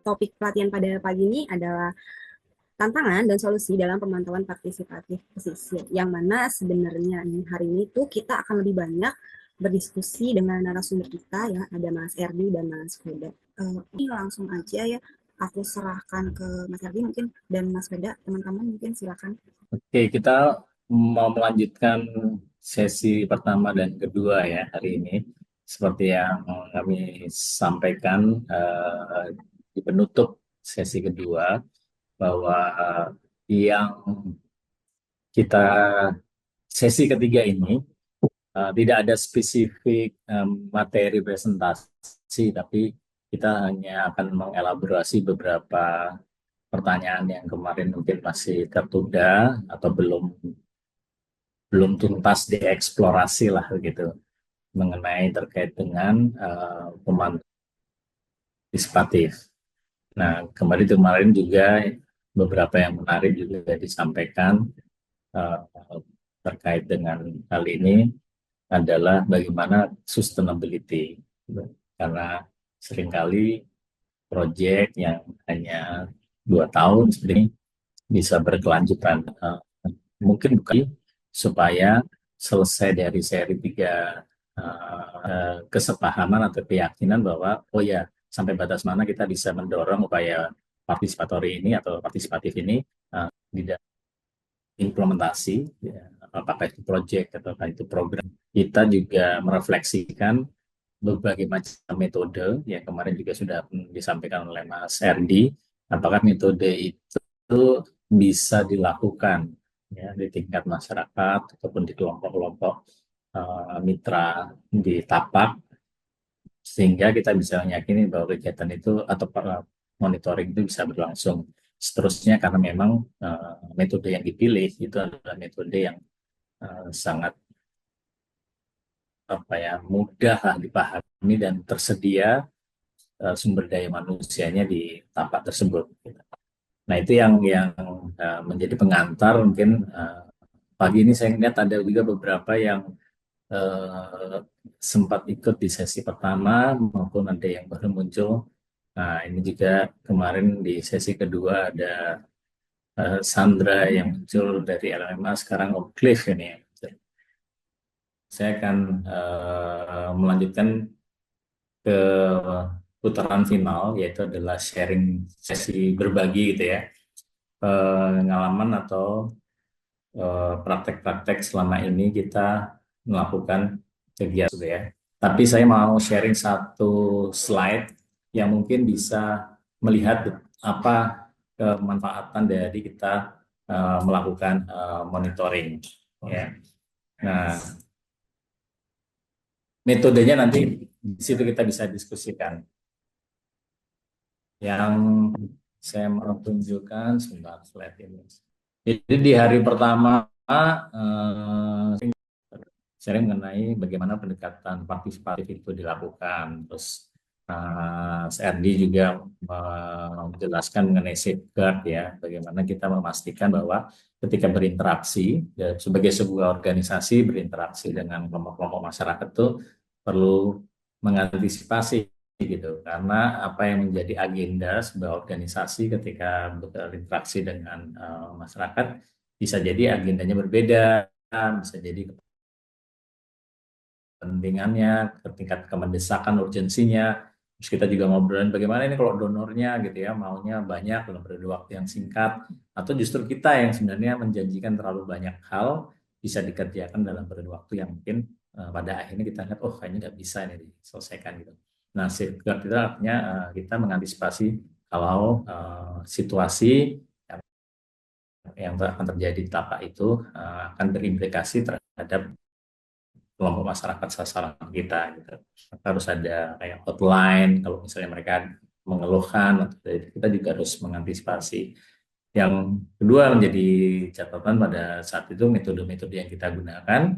topik pelatihan pada pagi ini adalah tantangan dan solusi dalam pemantauan partisipatif pesisir. Yang mana sebenarnya hari ini tuh kita akan lebih banyak berdiskusi dengan narasumber kita ya, ada Mas Erdi dan Mas Veda. Ini langsung aja ya, aku serahkan ke Mas Erdi mungkin dan Mas Veda, teman-teman mungkin silakan. Oke, kita mau melanjutkan sesi pertama dan kedua ya hari ini. Seperti yang kami sampaikan di penutup sesi kedua, bahwa yang kita sesi ketiga ini tidak ada spesifik materi presentasi, tapi kita hanya akan mengelaborasi beberapa pertanyaan yang kemarin mungkin masih tertunda atau belum belum tuntas dieksplorasi lah gitu, mengenai terkait dengan pemantauan partisipatif. Nah, kemarin juga beberapa yang menarik juga disampaikan uh, terkait dengan hal ini adalah bagaimana sustainability. Karena seringkali proyek yang hanya 2 tahun sebenarnya bisa berkelanjutan. Mungkin bukan supaya selesai dari seri tiga kesepahaman atau keyakinan bahwa oh ya, sampai batas mana kita bisa mendorong upaya partisipatori ini atau partisipatif ini di dalam implementasi, ya, apakah itu proyek atau apakah itu program. Kita juga merefleksikan berbagai macam metode yang kemarin juga sudah disampaikan oleh Mas Erdi. Apakah metode itu bisa dilakukan ya di tingkat masyarakat ataupun di kelompok-kelompok mitra di tapak, sehingga kita bisa meyakini bahwa kegiatan itu atau monitoring itu bisa berlangsung seterusnya, karena memang metode yang dipilih itu adalah metode yang sangat apa ya, mudah lah dipahami dan tersedia sumber daya manusianya di tapak tersebut. Nah, itu yang menjadi pengantar mungkin pagi ini saya lihat ada juga beberapa yang sempat ikut di sesi pertama maupun ada yang baru muncul. Nah, ini juga kemarin di sesi kedua ada Sandra yang muncul dari LMA, sekarang Oak Cliff ini. Saya akan melanjutkan ke putaran final, yaitu adalah sharing, sesi berbagi gitu ya, pengalaman atau praktek-praktek selama ini kita melakukan kegiatan gitu ya. Tapi saya mau sharing satu slide yang mungkin bisa melihat apa kemanfaatan dari kita melakukan monitoring ya. Nah, metodenya nanti di situ kita bisa diskusikan. Yang saya mau tunjukkan sebentar slide ini. Jadi di hari pertama sharing mengenai bagaimana pendekatan partisipatif itu dilakukan. Terus CRD juga menjelaskan mengenai safeguard ya, bagaimana kita memastikan bahwa ketika berinteraksi ya, sebagai sebuah organisasi berinteraksi dengan kelompok-kelompok masyarakat itu perlu mengantisipasi gitu, karena apa yang menjadi agenda sebuah organisasi ketika berinteraksi dengan masyarakat bisa jadi agendanya berbeda, bisa jadi kepentingannya, tingkat kemendesakan, urgensinya. Terus kita juga ngobrolin bagaimana ini kalau donornya gitu ya, maunya banyak dalam periode waktu yang singkat, atau justru kita yang sebenarnya menjanjikan terlalu banyak hal bisa dikerjakan dalam periode waktu yang mungkin pada akhirnya kita lihat oh kayaknya nggak bisa ini diselesaikan gitu. Nah, safeguard itu artinya kita mengantisipasi kalau situasi yang akan terjadi di tapak itu akan berimplikasi terhadap kelompok masyarakat sasaran kita gitu. Harus ada kayak hotline kalau misalnya mereka mengeluhkan, kita juga harus mengantisipasi. Yang kedua menjadi catatan pada saat itu, metode-metode yang kita gunakan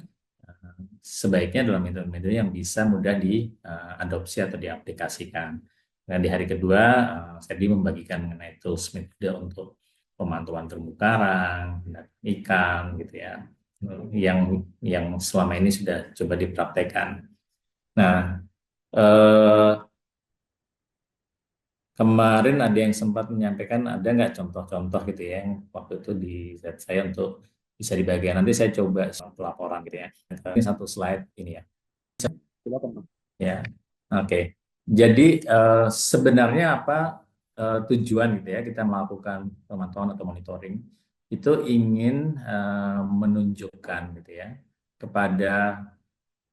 sebaiknya adalah metode-metode yang bisa mudah diadopsi atau diaplikasikan. Dan di hari kedua, saya membagikan mengenai tools metode untuk pemantauan terumbu karang, ikan gitu ya, yang selama ini sudah coba dipraktekkan. Nah, kemarin ada yang sempat menyampaikan ada nggak contoh-contoh gitu ya yang waktu itu di set saya untuk bisa dibagikan. Nanti saya coba pelaporan gitu ya. Ini satu slide ini ya. Silakan. Ya, oke. Jadi sebenarnya apa tujuan gitu ya kita melakukan pemantauan atau monitoring itu ingin menunjukkan gitu ya kepada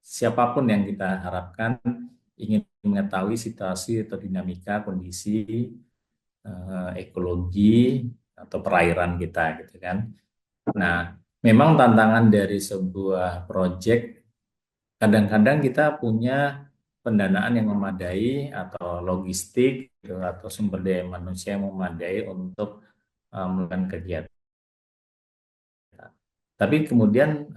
siapapun yang kita harapkan ingin mengetahui situasi atau dinamika kondisi ekologi atau perairan kita gitu kan. Nah, memang tantangan dari sebuah proyek kadang-kadang kita punya pendanaan yang memadai atau logistik gitu, atau sumber daya manusia yang memadai untuk melakukan kegiatan. Tapi kemudian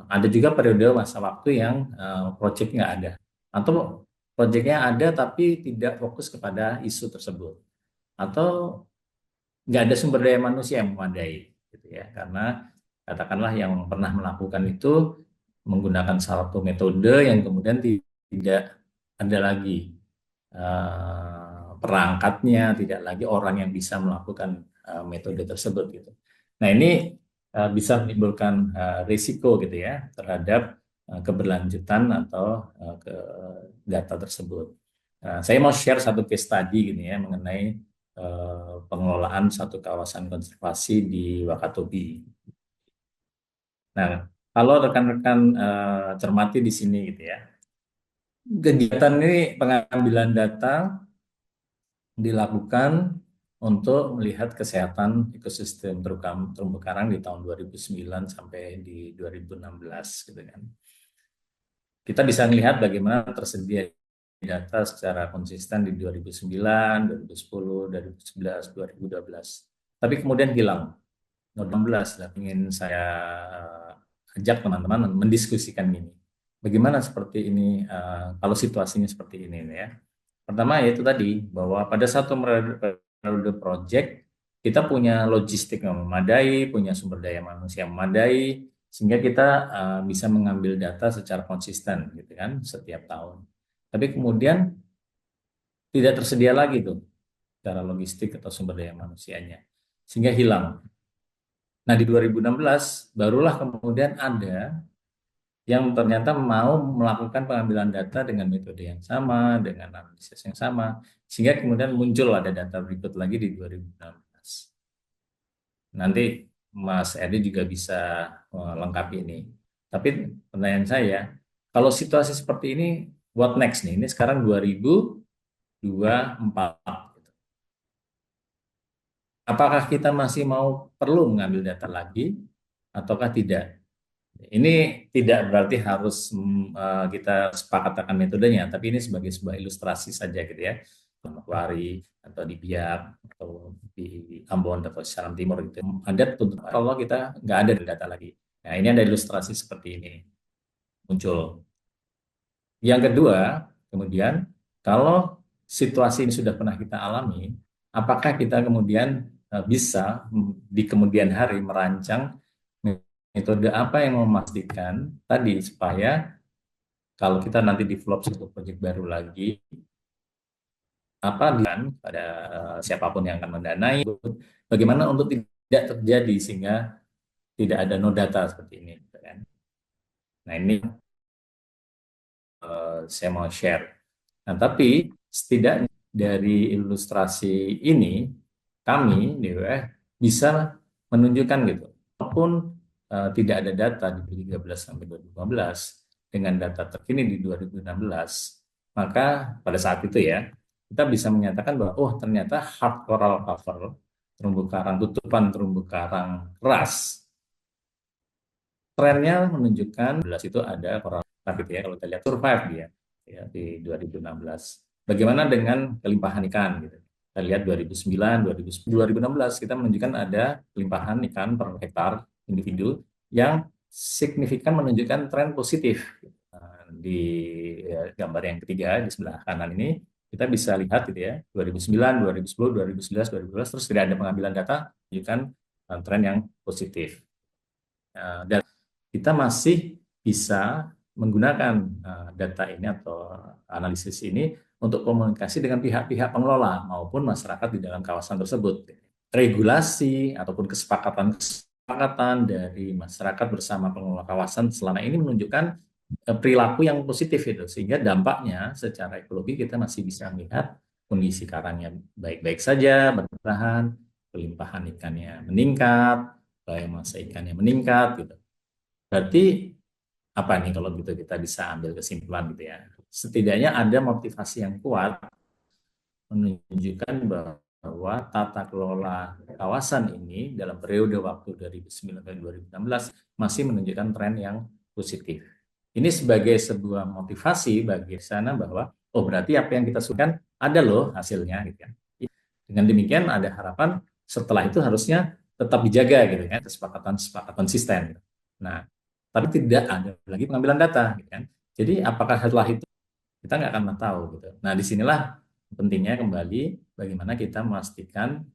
ada juga periode masa waktu yang proyek nggak ada atau proyeknya ada tapi tidak fokus kepada isu tersebut atau nggak ada sumber daya manusia yang memadai gitu ya karena katakanlah yang pernah melakukan itu menggunakan satu metode yang kemudian tidak ada lagi perangkatnya, tidak lagi orang yang bisa melakukan metode tersebut gitu. Nah ini bisa menimbulkan risiko gitu ya terhadap keberlanjutan atau ke data tersebut. Saya mau share satu case study gini ya mengenai pengelolaan satu kawasan konservasi di Wakatobi. Nah, kalau rekan-rekan cermati di sini gitu ya, kegiatan ini pengambilan data dilakukan untuk melihat kesehatan ekosistem terumbu karang di tahun 2009 sampai di 2016 gitu kan. Kita bisa melihat bagaimana tersedia data secara konsisten di 2009, 2010, 2011, 2012. Tapi kemudian hilang. 2016 lah ingin saya ajak teman-teman mendiskusikan ini. Bagaimana seperti ini kalau situasinya seperti ini ya. Pertama yaitu tadi bahwa pada satu periode project kita punya logistik yang memadai, punya sumber daya manusia yang memadai, sehingga kita bisa mengambil data secara konsisten gitu kan setiap tahun. Tapi kemudian tidak tersedia lagi tuh secara logistik atau sumber daya manusianya, sehingga hilang. Nah di 2016 barulah kemudian ada yang ternyata mau melakukan pengambilan data dengan metode yang sama, dengan analisis yang sama, sehingga kemudian muncul ada data berikut lagi di 2016. Nanti Mas Edi juga bisa lengkapi ini. Tapi pertanyaan saya, kalau situasi seperti ini, what next nih? Ini sekarang 2024. Apakah kita masih mau perlu mengambil data lagi, ataukah tidak? Ini tidak berarti harus kita sepakatkan metodenya, tapi ini sebagai sebuah ilustrasi saja gitu ya. Manokwari atau di Biak atau di Ambon atau Seram Timur gitu. Ada tuntutan kalau kita nggak ada data lagi. Nah ini ada ilustrasi seperti ini muncul. Yang kedua, kemudian kalau situasi ini sudah pernah kita alami, apakah kita kemudian bisa di kemudian hari merancang metode apa yang memastikan tadi supaya kalau kita nanti develop satu proyek baru lagi, apa pada siapapun yang akan mendanai, bagaimana untuk tidak terjadi sehingga tidak ada no data seperti ini, gitu kan? Nah ini saya mau share. Nah tapi setidaknya dari ilustrasi ini kami di WF bisa menunjukkan gitu, walaupun tidak ada data di 2013 sampai 2015 dengan data terkini di 2016, maka pada saat itu ya kita bisa menyatakan bahwa oh ternyata hard coral cover terumbu karang tutupan terumbu karang keras trennya menunjukkan itu ada coral gitu ya kalau kita lihat survive dia ya di 2016. Bagaimana dengan kelimpahan ikan gitu. Kita lihat 2009, 2016 kita menunjukkan ada kelimpahan ikan per hektar individu yang signifikan menunjukkan tren positif. Di gambar yang ketiga di sebelah kanan ini kita bisa lihat gitu ya 2009, 2010, 2011, 2012 terus tidak ada pengambilan data menunjukkan tren yang positif. Dan kita masih bisa menggunakan data ini atau analisis ini untuk komunikasi dengan pihak-pihak pengelola maupun masyarakat di dalam kawasan tersebut. Regulasi ataupun kesepakatan dari masyarakat bersama pengelola kawasan selama ini menunjukkan perilaku yang positif itu, sehingga dampaknya secara ekologi kita masih bisa melihat kondisi karangnya baik-baik saja, bertahan, pelimpahan ikannya meningkat, biomasa ikannya meningkat gitu. Berarti apa nih kalau gitu kita bisa ambil kesimpulan gitu ya. Setidaknya ada motivasi yang kuat menunjukkan bahwa tata kelola kawasan ini dalam periode waktu 2009 ke 2016 masih menunjukkan tren yang positif. Ini sebagai sebuah motivasi bagi sana bahwa oh berarti apa yang kita sukan ada loh hasilnya gitu kan. Dengan demikian ada harapan setelah itu harusnya tetap dijaga gitu kan, kesepakatan konsisten. Gitu. Nah, tapi tidak ada lagi pengambilan data gitu kan. Jadi apakah setelah itu kita nggak akan tahu gitu. Nah, disinilah pentingnya kembali bagaimana kita memastikan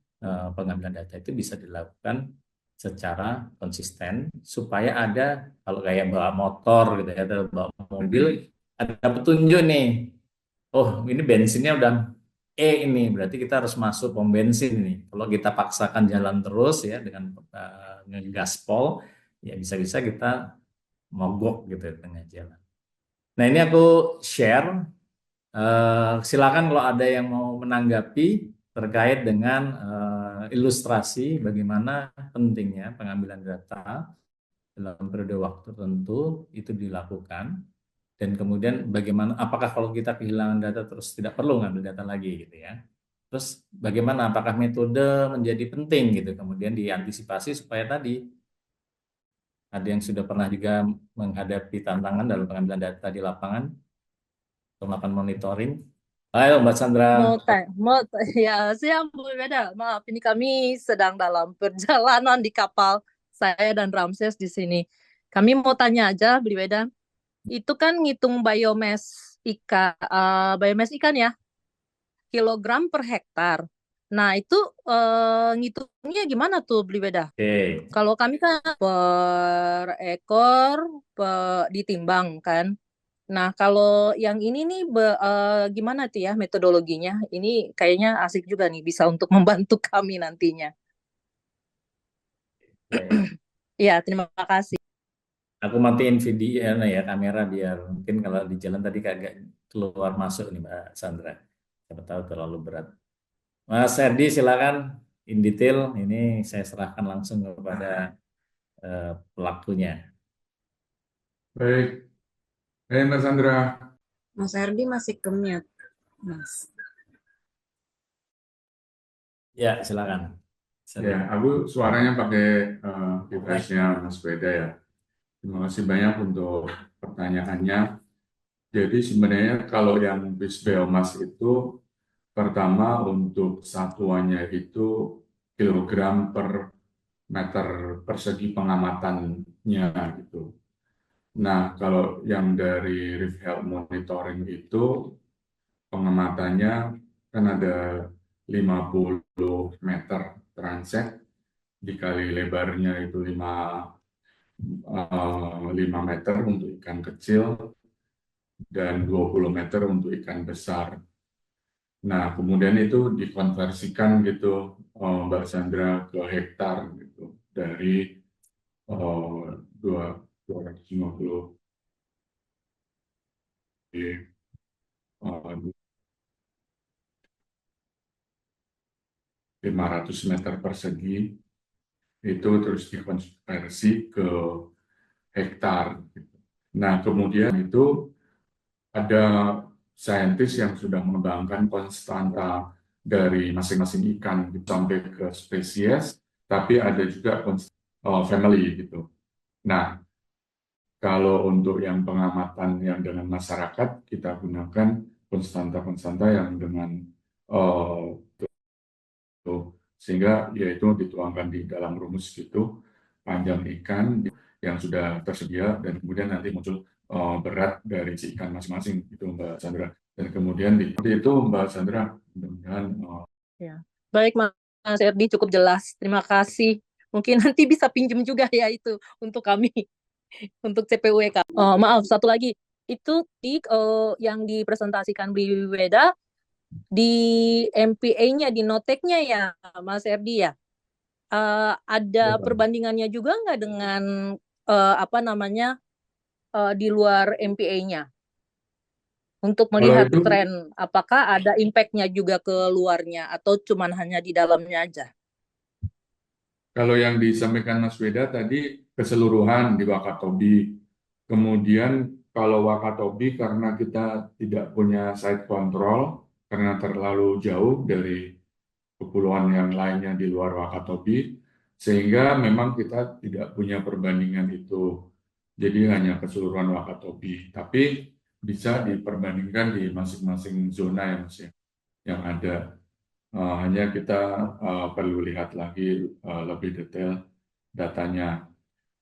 pengambilan data itu bisa dilakukan secara konsisten supaya ada kalau kayak bawa motor gitu ya atau bawa mobil ada petunjuk nih. Oh, ini bensinnya udah ini berarti kita harus masuk pom bensin nih. Kalau kita paksakan jalan terus ya dengan ngegaspol ya bisa-bisa kita mogok gitu di tengah jalan. Nah, ini aku share. Silakan kalau ada yang mau menanggapi terkait dengan ilustrasi bagaimana pentingnya pengambilan data dalam periode waktu tertentu itu dilakukan dan kemudian bagaimana apakah kalau kita kehilangan data terus tidak perlu ngambil data lagi gitu ya. Terus bagaimana apakah metode menjadi penting gitu kemudian diantisipasi supaya tadi ada yang sudah pernah juga menghadapi tantangan dalam pengambilan data di lapangan untuk melakukan monitoring. Ayo Mbak Sandra. Ya, siang Bu Weda. Maaf, ini kami sedang dalam perjalanan di kapal saya dan Ramses di sini. Kami mau tanya aja, Bu Weda. Itu kan ngitung biomass ikan ya, kilogram per hektar. Nah, itu ngitungnya gimana tuh, Bu Weda? Oke. Kalau kami kan per ekor ditimbang kan. Nah, kalau yang ini nih gimana tuh ya metodologinya? Ini kayaknya asik juga nih bisa untuk membantu kami nantinya. Baik. Ya, terima kasih. Aku matiin video ya kamera biar mungkin kalau di jalan tadi agak keluar masuk nih Mbak Sandra. Siapa tahu terlalu berat. Mas Herdi silakan in detail ini saya serahkan langsung kepada pelakunya. Baik, Mbak Sandra. Mas Herdi masih ke-mute, Mas. Ya, silakan. Ya, aku suaranya pakai device-nya Mas Weda ya. Terima kasih banyak untuk pertanyaannya. Jadi sebenarnya kalau yang bis biomas itu pertama untuk satuannya itu kilogram per meter persegi pengamatannya gitu. Nah, kalau yang dari Reef Health Monitoring itu pengamatannya kan ada 50 meter transek dikali lebarnya itu 5 meter untuk ikan kecil dan 20 meter untuk ikan besar. Nah, kemudian itu dikonversikan gitu Mbak Sandra ke hektar gitu dari 250 500 meter persegi itu terus dikonversi ke hektar. Nah, kemudian itu ada saintis yang sudah mengembangkan konstanta dari masing-masing ikan sampai ke spesies, tapi ada juga family gitu. Nah, kalau untuk yang pengamatan yang dengan masyarakat, kita gunakan konstanta-konstanta yang dengan sehingga yaitu dituangkan di dalam rumus gitu panjang ikan yang sudah tersedia dan kemudian nanti muncul berat dari si ikan masing-masing itu Mbak Sandra dan kemudian itu Mbak Sandra mudah-mudahan Ya. Baik Mas Erdi cukup jelas. Terima kasih. Mungkin nanti bisa pinjem juga ya itu untuk kami untuk CPUEK. Oh, maaf, satu lagi. itu yang dipresentasikan Bli Weda di MPA-nya, di noteknya ya, Mas Erdi ya. Ada perbandingannya juga nggak dengan apa namanya di luar MPA-nya untuk Kalau melihat itu, tren, apakah ada impact-nya juga ke luarnya atau cuman hanya di dalamnya aja? kalau yang disampaikan Mas Weda tadi keseluruhan di Wakatobi. Kemudian kalau Wakatobi karena kita tidak punya site control, karena terlalu jauh dari kepulauan yang lainnya di luar Wakatobi, sehingga memang kita tidak punya perbandingan itu. Jadi hanya keseluruhan Wakatobi. Tapi bisa diperbandingkan di masing-masing zona yang masih yang ada. Hanya kita perlu lihat lagi lebih detail datanya.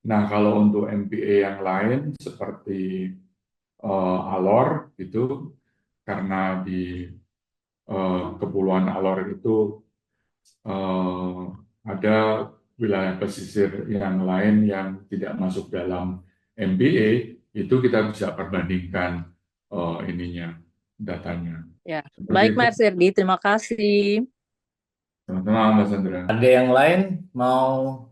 Nah, kalau untuk MPA yang lain seperti Alor itu, karena di Kepulauan Alor itu ada wilayah pesisir yang lain yang tidak masuk dalam MPA, itu kita bisa perbandingkan ininya, datanya. Ya, Seperti baik itu. Mas Erdi, terima kasih. Teman-teman, Mas Sandra. Ada yang lain mau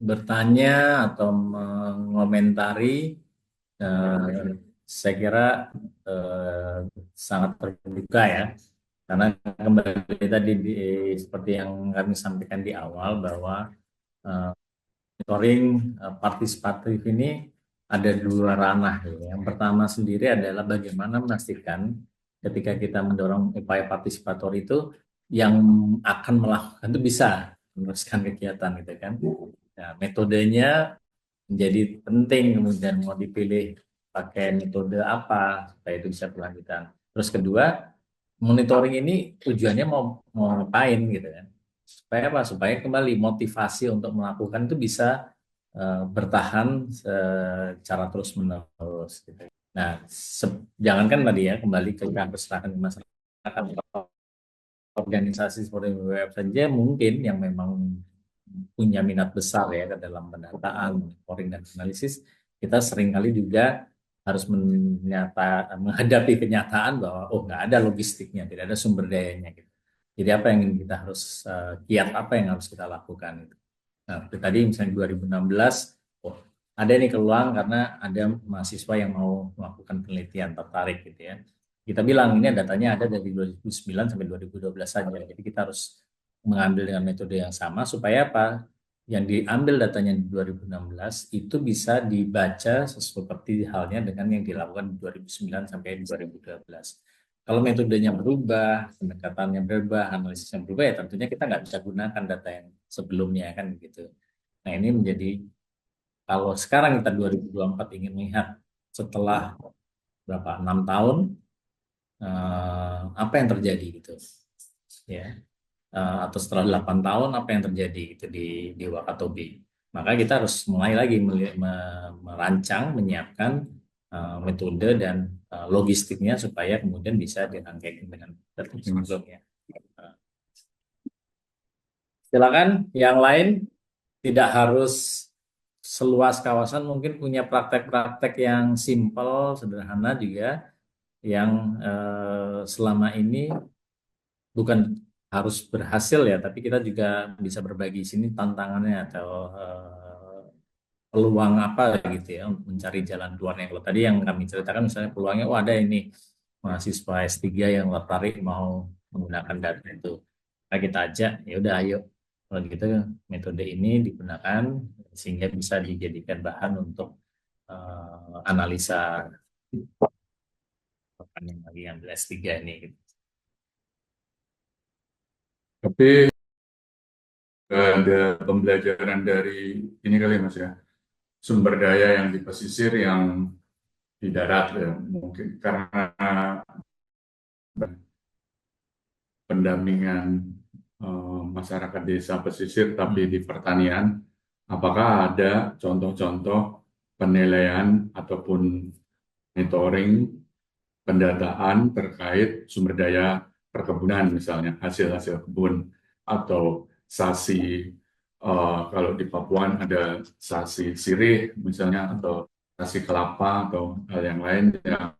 bertanya atau mengomentari? Saya kira sangat terbuka ya, karena kembali tadi seperti yang kami sampaikan di awal bahwa monitoring partisipatif ini ada dua ranah. Yang pertama sendiri adalah bagaimana memastikan ketika kita mendorong upaya partisipator itu yang akan melakukan itu bisa meneruskan kegiatan gitu kan. Nah, metodenya menjadi penting, kemudian mau dipilih pakai metode apa supaya itu bisa berlanjutan. Terus kedua, monitoring ini tujuannya mau ngapain gitu kan. Supaya apa? Supaya kembali motivasi untuk melakukan itu bisa bertahan secara terus menerus gitu. Nah, jangankan tadi ya, kembali ke keberserahkan masyarakat, organisasi seperti WWF saja mungkin yang memang punya minat besar ya ke dalam pendataan, monitoring dan analisis, kita seringkali juga harus menghadapi kenyataan bahwa nggak ada logistiknya, tidak ada sumber dayanya gitu. Jadi apa yang kita harus kiat apa yang harus kita lakukan itu. Nah, itu tadi misalnya 2016, ada nih keluang karena ada mahasiswa yang mau melakukan penelitian tertarik gitu ya. Kita bilang ini datanya ada dari 2009 sampai 2012 saja. Jadi kita harus mengambil dengan metode yang sama supaya apa? Yang diambil datanya di 2016 itu bisa dibaca seperti halnya dengan yang dilakukan di 2009 sampai 2012. Kalau metodenya berubah, pendekatannya berubah, analisisnya berubah, ya tentunya kita nggak bisa gunakan data yang sebelumnya kan gitu. Nah ini menjadi, kalau sekarang kita 2024 ingin melihat setelah berapa 6 tahun apa yang terjadi gitu ya, atau setelah 8 tahun apa yang terjadi gitu di Wakatobi, maka kita harus mulai lagi merancang, menyiapkan metode dan logistiknya supaya kemudian bisa dirangkai dengan tertib sebelumnya. Silakan yang lain, tidak harus seluas kawasan, mungkin punya praktek-praktek yang simpel, sederhana juga, yang selama ini bukan harus berhasil ya, tapi kita juga bisa berbagi sini tantangannya atau peluang apa gitu ya untuk mencari jalan keluarnya. Kalau tadi yang kami ceritakan misalnya peluangnya, ada ini mahasiswa S3 yang tertarik mau menggunakan data itu. Nah, kita ajak, ya udah ayo kalau gitu metode ini digunakan sehingga bisa dijadikan bahan untuk analisa yang lagi ambil S3 ini gitu. Tapi ada pembelajaran dari ini kali Mas ya, sumber daya yang di pesisir yang di darat ya, mungkin karena pendampingan masyarakat desa pesisir tapi di pertanian, apakah ada contoh-contoh penilaian ataupun monitoring pendataan terkait sumber daya perkebunan, misalnya hasil-hasil kebun atau sasi, kalau di Papua ada sasi sirih misalnya, atau kasih kelapa atau hal yang lain yang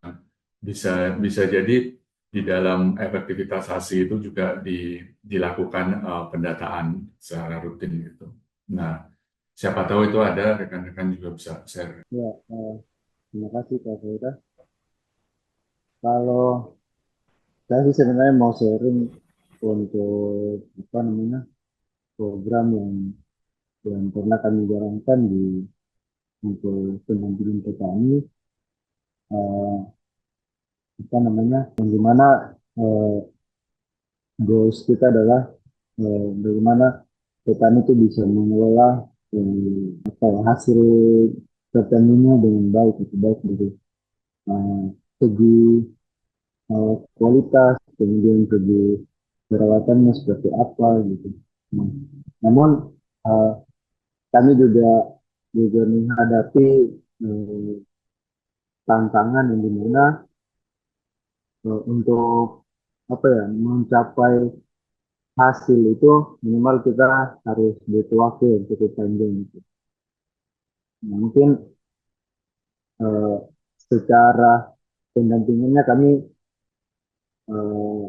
bisa jadi di dalam efektivitas hasil itu juga dilakukan pendataan secara rutin gitu. Nah, siapa tahu itu ada rekan-rekan juga bisa share. Ya, terima kasih Kak Faira. Kalau saya sih sebenarnya mau sharing untuk apa namanya program yang pernah kami jalankan di untuk pendampingan petani, eh, apa namanya, yang dimana eh, goals kita adalah bagaimana petani itu bisa mengelola apa ya, hasil pertaniannya dengan baik, itu baik dari eh, segi kualitas, kemudian segi perawatannya seperti apa gitu. Nah, namun eh, kami juga menghadapi eh, tantangan yang dimana untuk apa ya mencapai hasil itu minimal kita harus butuh waktu yang cukup panjang gitu. Nah, mungkin eh, secara pendampingannya kami eh,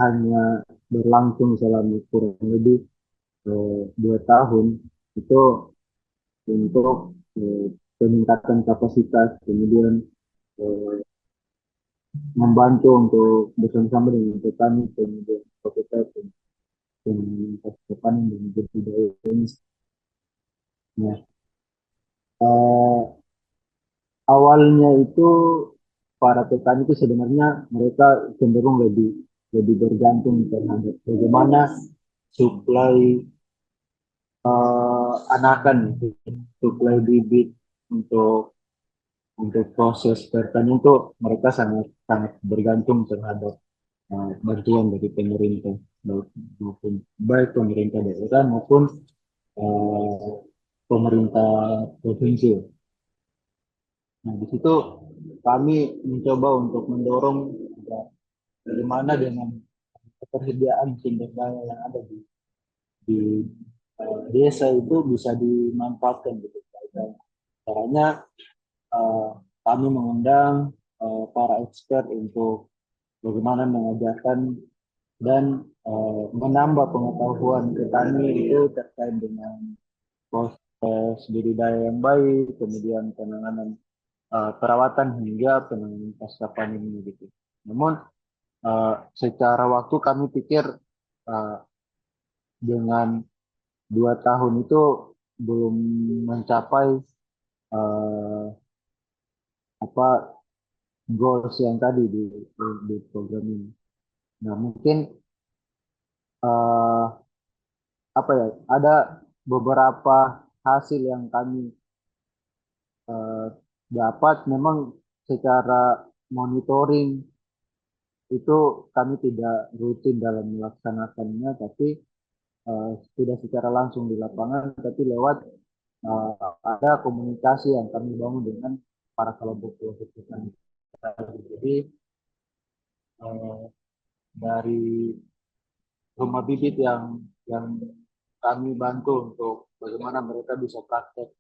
hanya berlangsung selama kurang lebih 2 tahun itu untuk peningkatan kapasitas, kemudian eh, membantu untuk bersama-sama dengan petani, kemudian kapasitas dengan petani dan budidaya ini. Nah, eh, awalnya itu para petani itu sebenarnya mereka cenderung lebih lebih bergantung terhadap bagaimana suplai anakan, suplai bibit untuk proses pertanian itu mereka sangat sangat bergantung terhadap bantuan dari pemerintah maupun baik pemerintah daerah maupun eh, pemerintah provinsi. Nah, di situ kami mencoba untuk mendorong bagaimana dengan ketersediaan sumber daya yang ada di desa itu bisa dimanfaatkan gitu. Dan caranya eh, kami mengundang para expert untuk bagaimana mengajarkan dan menambah pengetahuan petani itu terkait dengan proses budidaya yang baik, kemudian penanganan perawatan hingga penanganan pasca panen gitu. Namun secara waktu kami pikir uh, dengan 2 tahun itu belum mencapai uh, apa goals yang tadi di program ini. Nah mungkin uh, apa ya ada beberapa hasil yang kami uh, dapat memang secara monitoring itu kami tidak rutin dalam melaksanakannya, tapi tidak secara langsung di lapangan, tapi lewat ada komunikasi yang kami bangun dengan para kelompok-kelompok petani. Jadi uh, dari rumah bibit yang kami bantu untuk bagaimana mereka bisa praktek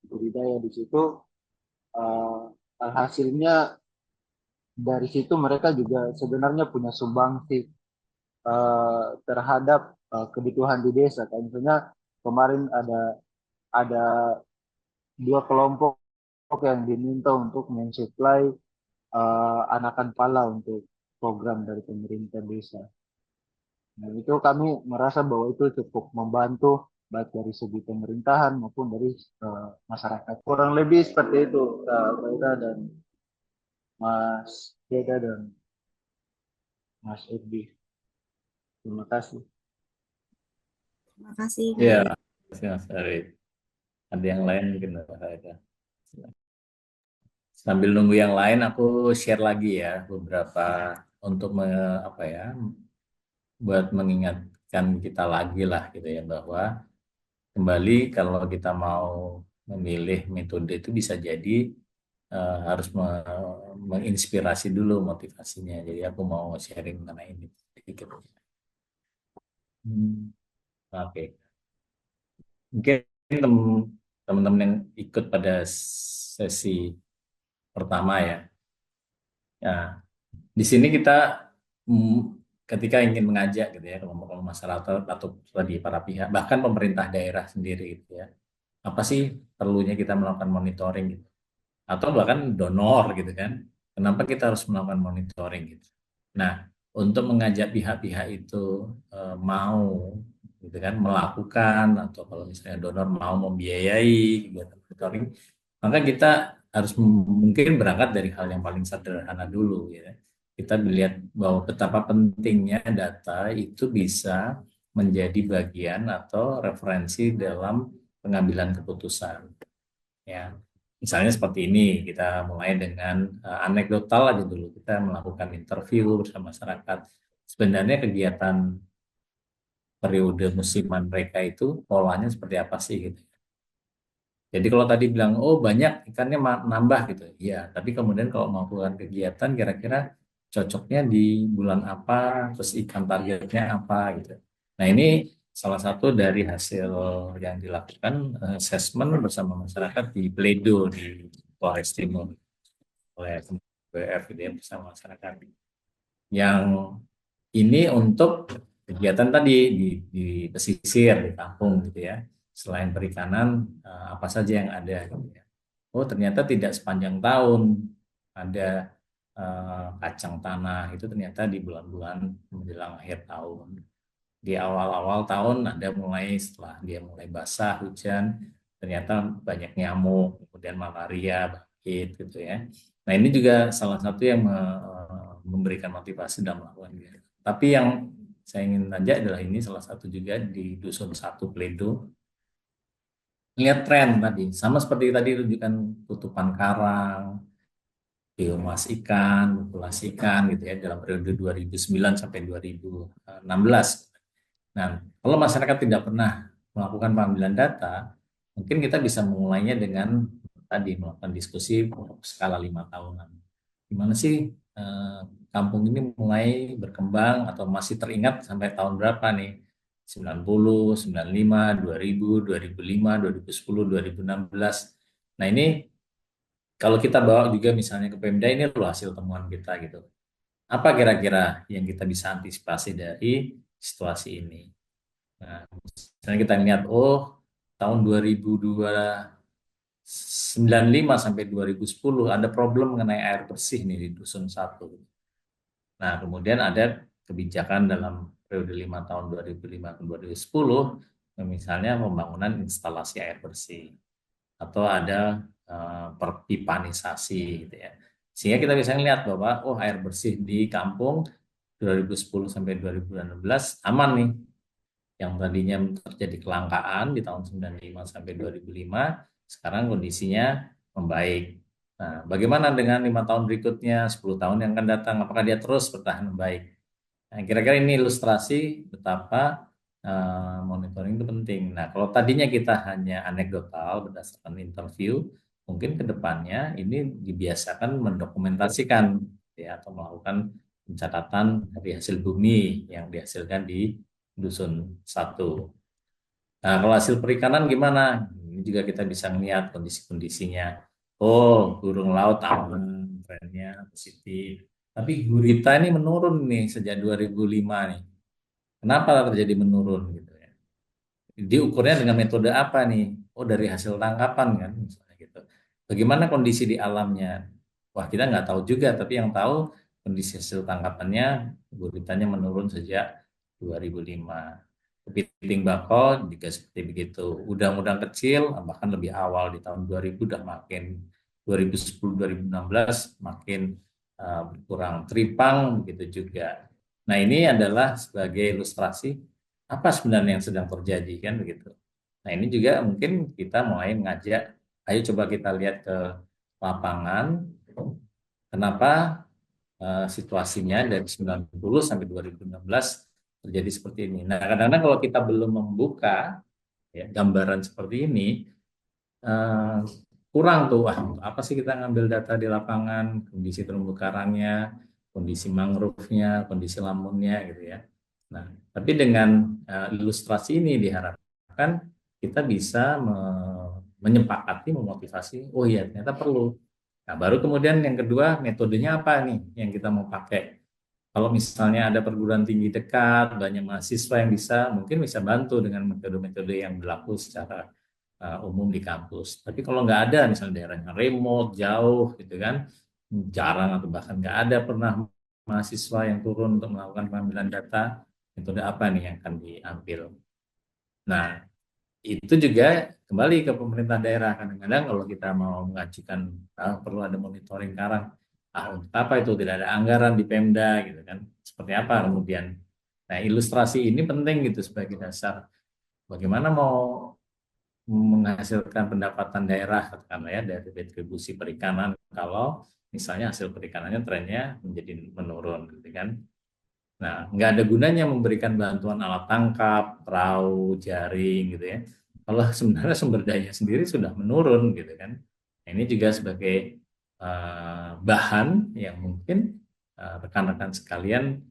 budidaya di situ, uh, hasilnya dari situ mereka juga sebenarnya punya sumbangsi terhadap kebutuhan di desa. Kayak misalnya kemarin ada 2 kelompok yang diminta untuk mensuplai anakan pala untuk program dari pemerintah desa. Nah, itu kami merasa bahwa itu cukup membantu baik dari segi pemerintahan maupun dari masyarakat. Kurang lebih seperti itu, Kak Faira dan Mas Deda dan Mas Edi. Terima kasih. Terima kasih. Ya, Mas Arif. Ada yang lain mungkin ada. Sambil nunggu yang lain, aku share lagi ya beberapa untuk apa ya, buat mengingatkan kita lagi lah gitu ya bahwa kembali kalau kita mau memilih metode itu bisa jadi harus menginspirasi dulu motivasinya. Jadi aku mau sharing mengenai ini sedikit. Oke. Mungkin teman-teman yang ikut pada sesi pertama ya. Ya, di sini kita ketika ingin mengajak gitu ya kelompok masyarakat atau tadi para pihak bahkan pemerintah daerah sendiri gitu ya. Apa sih perlunya kita melakukan monitoring gitu? Atau bahkan donor gitu kan? Kenapa kita harus melakukan monitoring gitu? Nah, untuk mengajak pihak-pihak itu mau gitu kan melakukan atau kalau misalnya donor mau membiayai kegiatan monitoring, maka kita harus mungkin berangkat dari hal yang paling sederhana dulu ya. Kita melihat bahwa betapa pentingnya data itu bisa menjadi bagian atau referensi dalam pengambilan keputusan ya. Misalnya seperti ini, kita mulai dengan anekdotal aja dulu. Kita melakukan interview bersama masyarakat. Sebenarnya kegiatan periode musiman mereka itu polanya seperti apa sih gitu. Jadi kalau tadi bilang, oh banyak ikannya nambah gitu. Ya, tapi kemudian kalau melakukan kegiatan kira-kira cocoknya di bulan apa, terus ikan targetnya apa gitu. Nah ini salah satu dari hasil yang dilakukan assessment bersama masyarakat di Pledo di Polres Timur oleh BF gitu ya, bersama masyarakat. Yang ini untuk kegiatan tadi di pesisir, di kampung gitu ya. Selain perikanan, apa saja yang ada gitu ya. Oh, ternyata tidak sepanjang tahun ada kacang tanah itu ternyata di bulan-bulan menjelang akhir tahun. Di awal-awal tahun ada mulai setelah dia mulai basah hujan, ternyata banyak nyamuk, kemudian malaria bangkit gitu ya. Nah, ini juga salah satu yang memberikan motivasi dalam melakukan ini. Tapi yang saya ingin tanya adalah ini salah satu juga di Dusun 1 Pledo. Lihat tren tadi, sama seperti tadi rujukan tutupan karang, biomas ikan, populasi ikan gitu ya dalam periode 2009 sampai 2016. Nah, kalau masyarakat tidak pernah melakukan pengambilan data, mungkin kita bisa memulainya dengan tadi melakukan diskusi skala 5 tahunan. Gimana sih kampung ini mulai berkembang atau masih teringat sampai tahun berapa nih? 90, 95, 2000, 2005, 2010, 2016. Nah ini kalau kita bawa juga misalnya ke Pemda ini loh hasil temuan kita gitu. Apa kira-kira yang kita bisa antisipasi dari situasi ini? Nah, misalnya kita lihat, oh tahun 2095 sampai 2010 ada problem mengenai air bersih nih di Dusun 1. Nah, kemudian ada kebijakan dalam periode 5 tahun 2005 ke 2010, misalnya pembangunan instalasi air bersih atau ada perpipanisasi gitu ya. Sehingga kita bisa melihat bahwa oh air bersih di kampung 2010 sampai 2016 aman nih. Yang tadinya terjadi kelangkaan di tahun 95 sampai 2005, sekarang kondisinya membaik. Nah, bagaimana dengan 5 tahun berikutnya, 10 tahun yang akan datang, apakah dia terus bertahan baik? Nah, kira-kira ini ilustrasi betapa monitoring itu penting. Nah, kalau tadinya kita hanya anekdotal berdasarkan interview, mungkin ke depannya ini dibiasakan mendokumentasikan ya atau melakukan pencatatan dari hasil bumi yang dihasilkan di Dusun 1. Nah, kalau hasil perikanan gimana? Ini juga kita bisa melihat kondisi-kondisinya. Oh, burung laut aman, trennya positif. Tapi gurita ini menurun nih sejak 2005 nih. Kenapa terjadi menurun gitu ya? Diukurnya dengan metode apa nih? Oh, dari hasil tangkapan kan, misalnya gitu. Bagaimana kondisi di alamnya? Wah, kita nggak tahu juga, tapi yang tahu kondisi hasil tangkapannya guritanya menurun sejak 2005. Kepiting bakau juga seperti begitu. Udang-udang kecil bahkan lebih awal di tahun 2000 udah makin 2010-2016 makin berkurang. Tripang begitu juga. Nah, ini adalah sebagai ilustrasi apa sebenarnya yang sedang terjadi kan begitu. Nah, ini juga mungkin kita mulai mengajak, ayo coba kita lihat ke lapangan. Kenapa situasinya dari 90 sampai 2016 terjadi seperti ini. Nah, kadang-kadang kalau kita belum membuka ya, gambaran seperti ini, kurang tuh, wah, apa sih kita ngambil data di lapangan, kondisi terumbu karangnya, kondisi mangrove-nya, kondisi lamunnya gitu ya. Nah, tapi dengan ilustrasi ini diharapkan kita bisa menyepakati, memotivasi, oh iya ternyata perlu. Nah, baru kemudian yang kedua, metodenya apa nih yang kita mau pakai. Kalau misalnya ada perguruan tinggi dekat, banyak mahasiswa yang mungkin bisa bantu dengan metode-metode yang berlaku secara umum di kampus. Tapi kalau nggak ada, misalnya daerahnya remote, jauh, gitu kan, jarang atau bahkan nggak ada pernah mahasiswa yang turun untuk melakukan pengambilan data, metode apa nih yang akan diambil. Nah, itu juga kembali ke pemerintah daerah. Kadang-kadang kalau kita mau mengajukan perlu ada monitoring karang, untuk apa itu tidak ada anggaran di Pemda gitu kan, seperti apa kemudian. Nah, ilustrasi ini penting gitu sebagai dasar bagaimana mau menghasilkan pendapatan daerah katakanlah ya dari retribusi perikanan kalau misalnya hasil perikanannya trennya menjadi menurun gitu kan. Nah, nggak ada gunanya memberikan bantuan alat tangkap, perahu, jaring gitu ya. Kalau sebenarnya sumber daya sendiri sudah menurun gitu kan. Nah, ini juga sebagai bahan yang mungkin rekan-rekan sekalian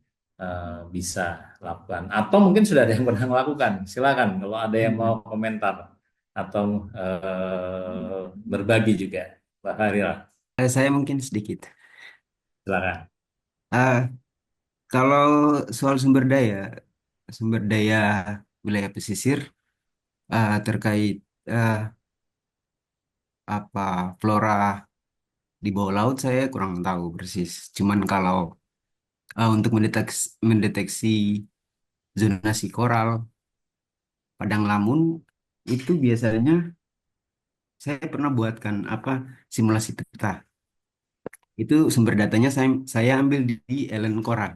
bisa lakukan. Atau mungkin sudah ada yang pernah melakukan. Silakan kalau ada yang mau komentar atau berbagi juga. Mbak Harira, Saya mungkin sedikit. silakan. Ah, kalau soal sumber daya wilayah pesisir terkait ah, apa flora di bawah laut saya kurang tahu persis. Cuman kalau untuk mendeteksi zonasi koral, padang lamun itu biasanya saya pernah buatkan simulasi peta. Itu sumber datanya saya ambil di Ellen Coral.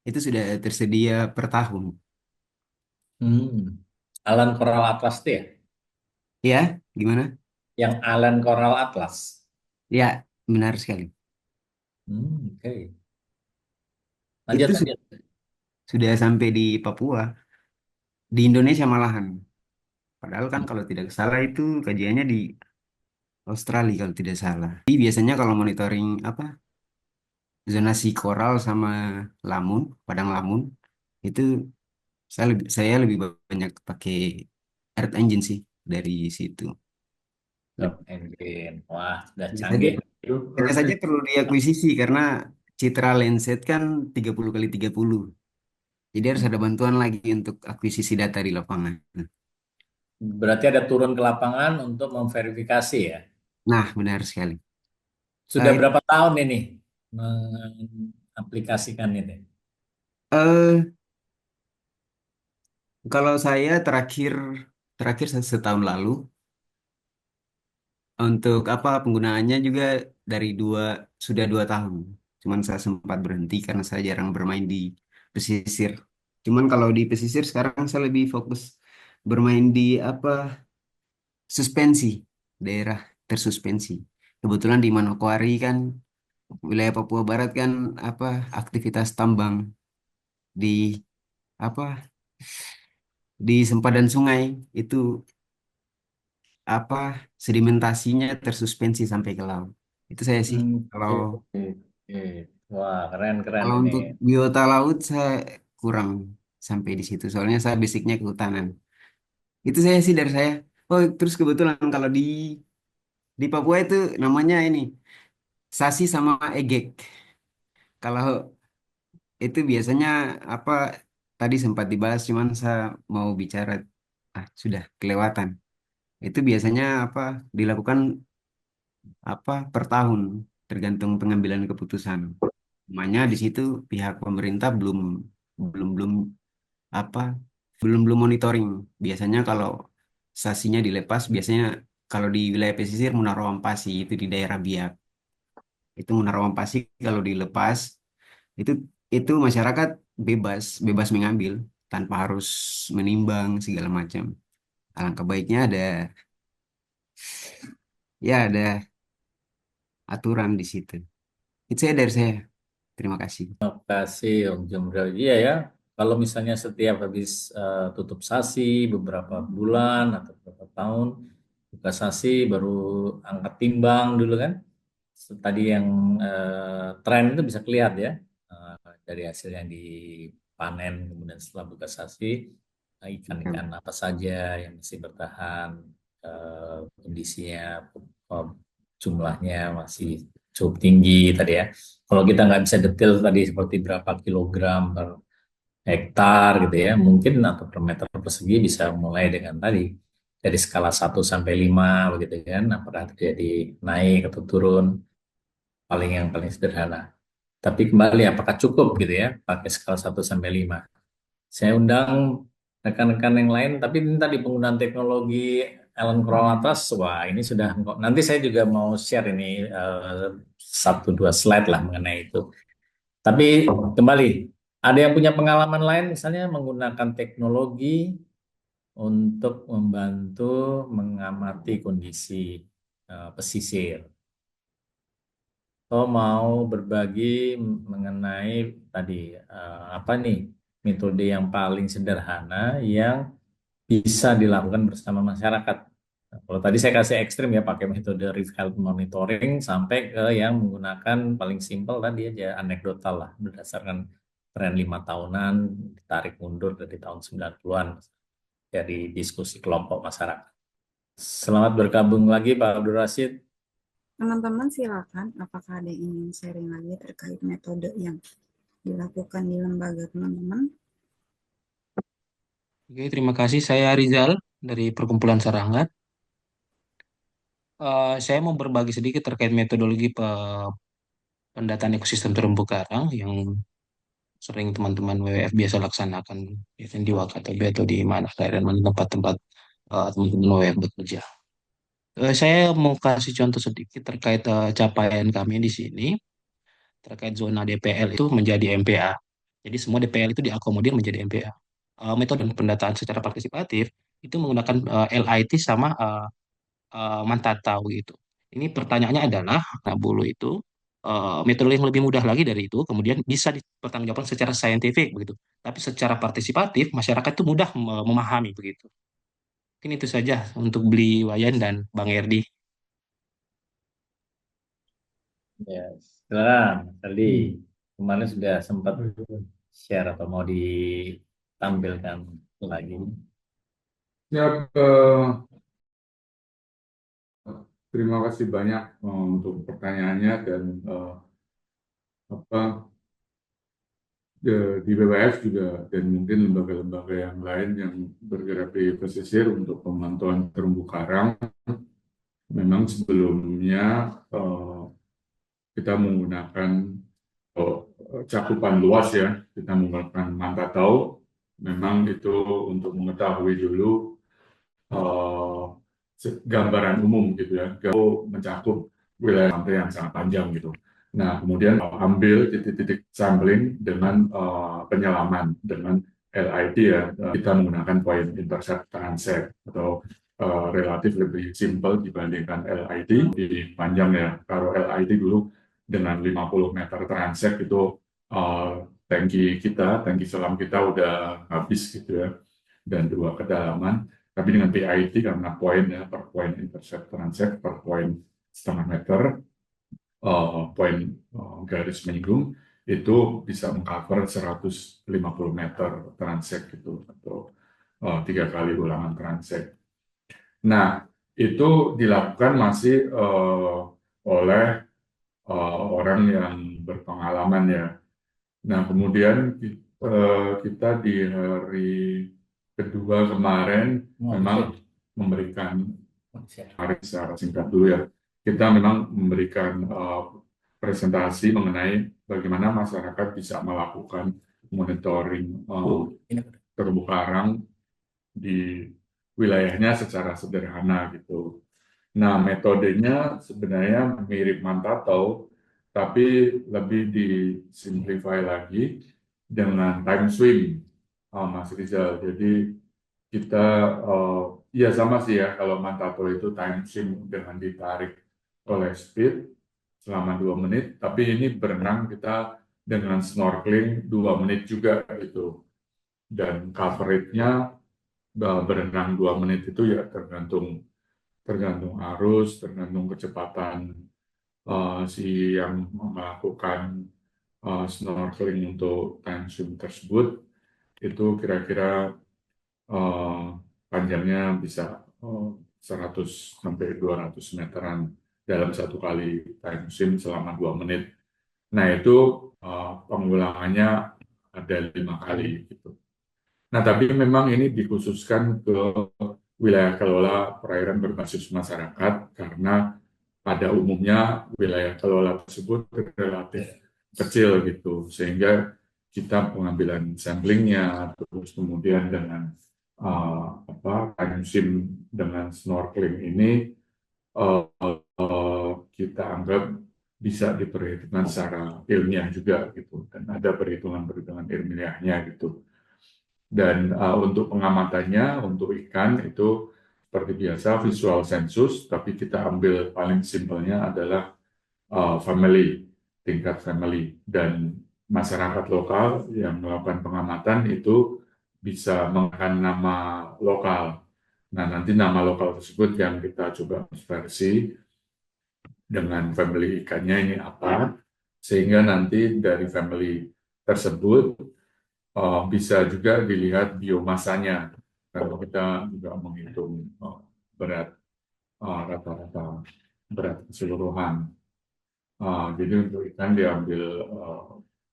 Itu sudah tersedia per tahun. Alan Coral Atlas itu ya? Ya, gimana? Yang Alan Coral Atlas. Ya, benar sekali. Oke. Itu Lanjut, lanjut. sudah sampai di Papua, di Indonesia malahan. Padahal kan kalau tidak salah itu kajiannya di Australia kalau tidak salah. Jadi biasanya kalau monitoring zonasi koral sama lamun, padang lamun, itu saya lebih banyak pakai Earth Engine sih dari situ. Search engine. Wah, sudah Hanya saja, canggih. hanya saja perlu diakuisisi karena citra Landsat kan 30 kali 30. Jadi harus ada bantuan lagi untuk akuisisi data di lapangan. Berarti ada turun ke lapangan untuk memverifikasi ya. Nah, benar sekali. Sudah Itu, berapa tahun ini mengaplikasikan ini? eh, kalau saya terakhir terakhir setahun lalu untuk penggunaannya juga dari sudah 2 tahun. Cuman saya sempat berhenti karena saya jarang bermain di pesisir. Cuman kalau di pesisir sekarang saya lebih fokus bermain di suspensi, daerah tersuspensi. Kebetulan di Manokwari kan wilayah Papua Barat kan aktivitas tambang di apa di sempadan sungai itu apa sedimentasinya tersuspensi sampai ke laut. Itu saya sih. Kalau Oke, oke. Wah, keren, keren kalau ini. untuk biota laut saya kurang sampai di situ. Soalnya saya basicnya kehutanan. Itu saya sih dari saya. Oh, terus kebetulan kalau di Papua itu namanya ini sasi sama egek. Kalau itu biasanya apa tadi sempat dibahas cuman saya mau bicara sudah kelewatan. Itu biasanya dilakukan per tahun tergantung pengambilan keputusan. Makanya di situ pihak pemerintah belum belum belum apa belum monitoring. Biasanya kalau sasinya dilepas biasanya kalau di wilayah pesisir Munaro Ampasi itu di daerah Biak. Itu Munaro Ampasi kalau dilepas itu masyarakat bebas mengambil tanpa harus menimbang segala macam. Alangkah baiknya ada aturan di situ. Itu saya dari saya. Terima kasih. Kasih Om Jumril. Iya ya, kalau misalnya setiap habis tutup sasi beberapa bulan atau beberapa tahun buka sasi baru angkat timbang dulu kan. Tadi yang tren itu bisa kelihatan ya dari hasil yang dipanen kemudian setelah buka sasi ikan-ikan apa saja yang masih bertahan, kondisinya, eh, jumlahnya masih cukup tinggi tadi ya. Kalau kita nggak bisa detail tadi seperti berapa kilogram per hektar gitu ya, mungkin atau per meter persegi bisa mulai dengan tadi dari skala 1 sampai 5 begitu kan, apakah terjadi naik atau turun, yang paling sederhana. Tapi kembali apakah cukup gitu ya pakai skala 1 sampai 5. Saya undang rekan-rekan yang lain, tapi ini tadi penggunaan teknologi Ellen Crowell atas, wah ini sudah, nanti saya juga mau share ini 1 2 slide lah mengenai itu. Tapi kembali, ada yang punya pengalaman lain misalnya menggunakan teknologi untuk membantu mengamati kondisi pesisir. Mau berbagi mengenai tadi apa nih metode yang paling sederhana yang bisa dilakukan bersama masyarakat. Nah, kalau tadi saya kasih ekstrim ya pakai metode reef health monitoring sampai ke yang menggunakan paling simpel tadi aja anekdotal lah berdasarkan tren 5 tahunan ditarik mundur dari tahun 90-an dari diskusi kelompok masyarakat. Selamat bergabung lagi Pak Abdul Rashid. Teman-teman silakan, apakah ada yang ingin sharing lagi terkait metode yang dilakukan di lembaga teman-teman? Oke, terima kasih. Saya Rizal dari Perkumpulan Sarangan. Saya mau berbagi sedikit terkait metodologi pendataan ekosistem terumbu karang yang sering teman-teman WWF biasa laksanakan, biasanya di Wakatobi atau di mana daerah mana tempat-tempat teman-teman WWF bekerja. Saya mau kasih contoh sedikit terkait capaian kami di sini terkait zona DPL itu menjadi MPA. Jadi semua DPL itu diakomodir menjadi MPA. Metode pendataan secara partisipatif itu menggunakan LIT sama Mantatau gitu. Ini pertanyaannya adalah, nah bulu itu metode yang lebih mudah lagi dari itu, kemudian bisa dipertanggungjawabkan secara saintifik begitu. Tapi secara partisipatif masyarakat itu mudah memahami begitu. Mungkin itu saja untuk beli Wayan dan Bang Erdi. Ya, silakan tadi kemarin sudah sempat share atau mau ditampilkan lagi. Ya, terima kasih banyak untuk pertanyaannya dan apa di BWF juga dan mungkin lembaga-lembaga yang lain yang bergerak di pesisir untuk pemantauan terumbu karang. Memang sebelumnya kita menggunakan cakupan luas ya, kita menggunakan Mantatau. Memang itu untuk mengetahui dulu gambaran umum gitu ya, mencakup wilayah pantai yang sangat panjang gitu. Nah, kemudian ambil titik-titik sampling dengan penyelaman dengan LIT ya, kita menggunakan point intercept transect atau relatif lebih simpel dibandingkan LIT di panjang ya. Kalau LIT dulu dengan 50 meter transect itu tangki selam kita udah habis gitu ya, dan 2 kedalaman. Tapi dengan PIT karena poin ya, per poin intercept transect per poin setengah meter, poin garis menyinggung itu bisa mengcover 150 meter transect gitu atau 3 kali ulangan transect. Nah, itu dilakukan masih oleh orang yang berpengalaman ya. Nah, kemudian kita di hari kedua kemarin memang memberikan, hari secara singkat dulu ya, kita memang memberikan presentasi mengenai bagaimana masyarakat bisa melakukan monitoring terumbu karang di wilayahnya secara sederhana gitu. Nah, metodenya sebenarnya mirip Mantatau, tapi lebih disimplify lagi dengan time swing, Mas Rizal. Jadi kita, ya sama sih ya, kalau Mantatau itu time swing dengan ditarik oleh speed selama 2 menit, tapi ini berenang kita dengan snorkeling 2 menit juga gitu. Dan coverage-nya berenang 2 menit itu ya tergantung arus, tergantung kecepatan si yang melakukan snorkeling untuk time swim tersebut. Itu kira-kira eh, panjangnya bisa 100 sampai 200 meteran dalam satu kali time sim selama 2 menit. Nah itu pengulangannya ada 5 kali gitu. Nah tapi memang ini dikhususkan ke wilayah kelola perairan berbasis masyarakat karena pada umumnya wilayah kelola tersebut relatif kecil gitu, sehingga kita pengambilan samplingnya, terus kemudian dengan time sim dengan snorkeling ini kita anggap bisa diperhitungkan secara ilmiah juga gitu, dan ada perhitungan-perhitungan ilmiahnya gitu. Dan untuk pengamatannya, untuk ikan itu seperti biasa visual sensus, tapi kita ambil paling simpelnya adalah family, tingkat family. Dan masyarakat lokal yang melakukan pengamatan itu bisa menggunakan nama lokal. Nah, nanti nama lokal tersebut yang kita coba versi dengan family ikannya ini apa, sehingga nanti dari family tersebut bisa juga dilihat biomasanya kalau kita juga menghitung berat rata-rata berat keseluruhan. Jadi untuk ikan diambil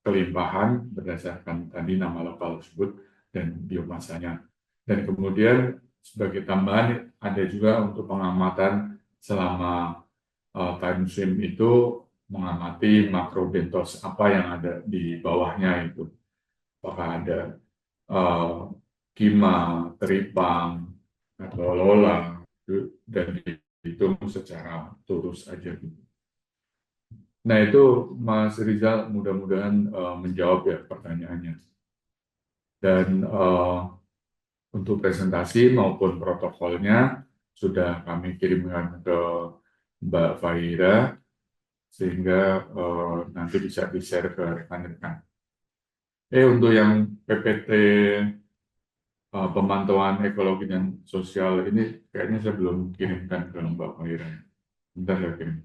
kelimpahan berdasarkan tadi nama lokal tersebut dan biomasanya. Dan kemudian sebagai tambahan ada juga untuk pengamatan selama time swim itu mengamati makrobentos apa yang ada di bawahnya itu. Apakah ada uh, kima, teripang, atau lola, dan dihitung secara lurus aja gitu. Nah itu Mas Rizal mudah-mudahan menjawab ya pertanyaannya. Dan untuk presentasi maupun protokolnya sudah kami kirimkan ke Mbak Fahira sehingga nanti bisa di-share ke rekan-rekan. Untuk yang PPT pemantauan ekologi dan sosial ini kayaknya saya belum kirimkan ke Mbak Fahira. Bentar saya kirim.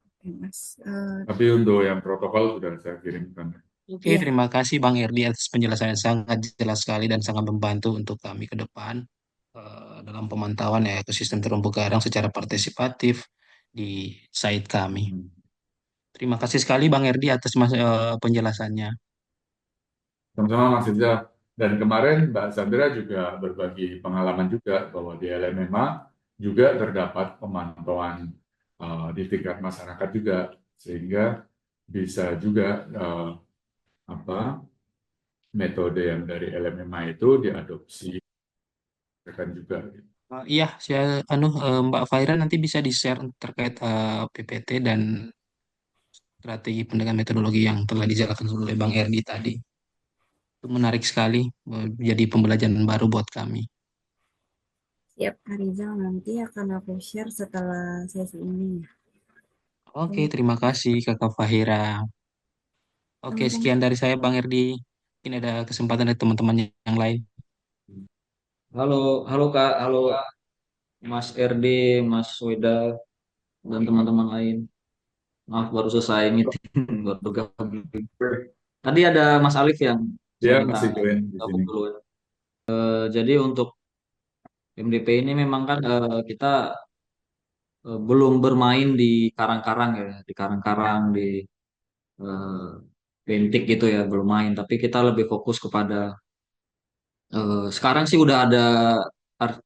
Oke, Mas. Tapi untuk yang protokol sudah saya kirimkan. Oke, Iya. terima kasih Bang Erdi atas penjelasan yang sangat jelas sekali dan sangat membantu untuk kami ke depan dalam pemantauan ekosistem terumbu karang secara partisipatif di site kami. Terima kasih sekali Bang Erdi atas penjelasannya. Sama-sama Mas Rizal. Dan kemarin Mbak Sandra juga berbagi pengalaman juga bahwa di LMMA juga terdapat pemantauan di tingkat masyarakat juga, sehingga bisa juga apa metode yang dari LMMA itu diadopsi rekan juga. Iya, saya Mbak Faira nanti bisa di-share terkait PPT dan strategi pendapat metodologi yang telah dijelaskan oleh Bang Erdi tadi. Itu menarik sekali, jadi pembelajaran baru buat kami. Siap, Kak Rizal. Nanti akan aku share setelah sesi ini. Oke, terima kasih Kakak Fahira. Oke, Sama-sama. sekian dari saya Bang Erdi. Mungkin ada kesempatan dari teman-teman yang lain. Halo, halo Kak, halo Mas RD, Mas Weda, dan teman-teman lain. Maaf baru selesai meeting, baru gabung. Tadi ada Mas Alif yang saya Dia minta masih join di gabung sini. dulu. Jadi untuk MDP ini memang kan kita belum bermain di karang-karang ya, di karang-karang, di eh, bentik gitu ya, belum main. Tapi kita lebih fokus kepada sekarang sih udah ada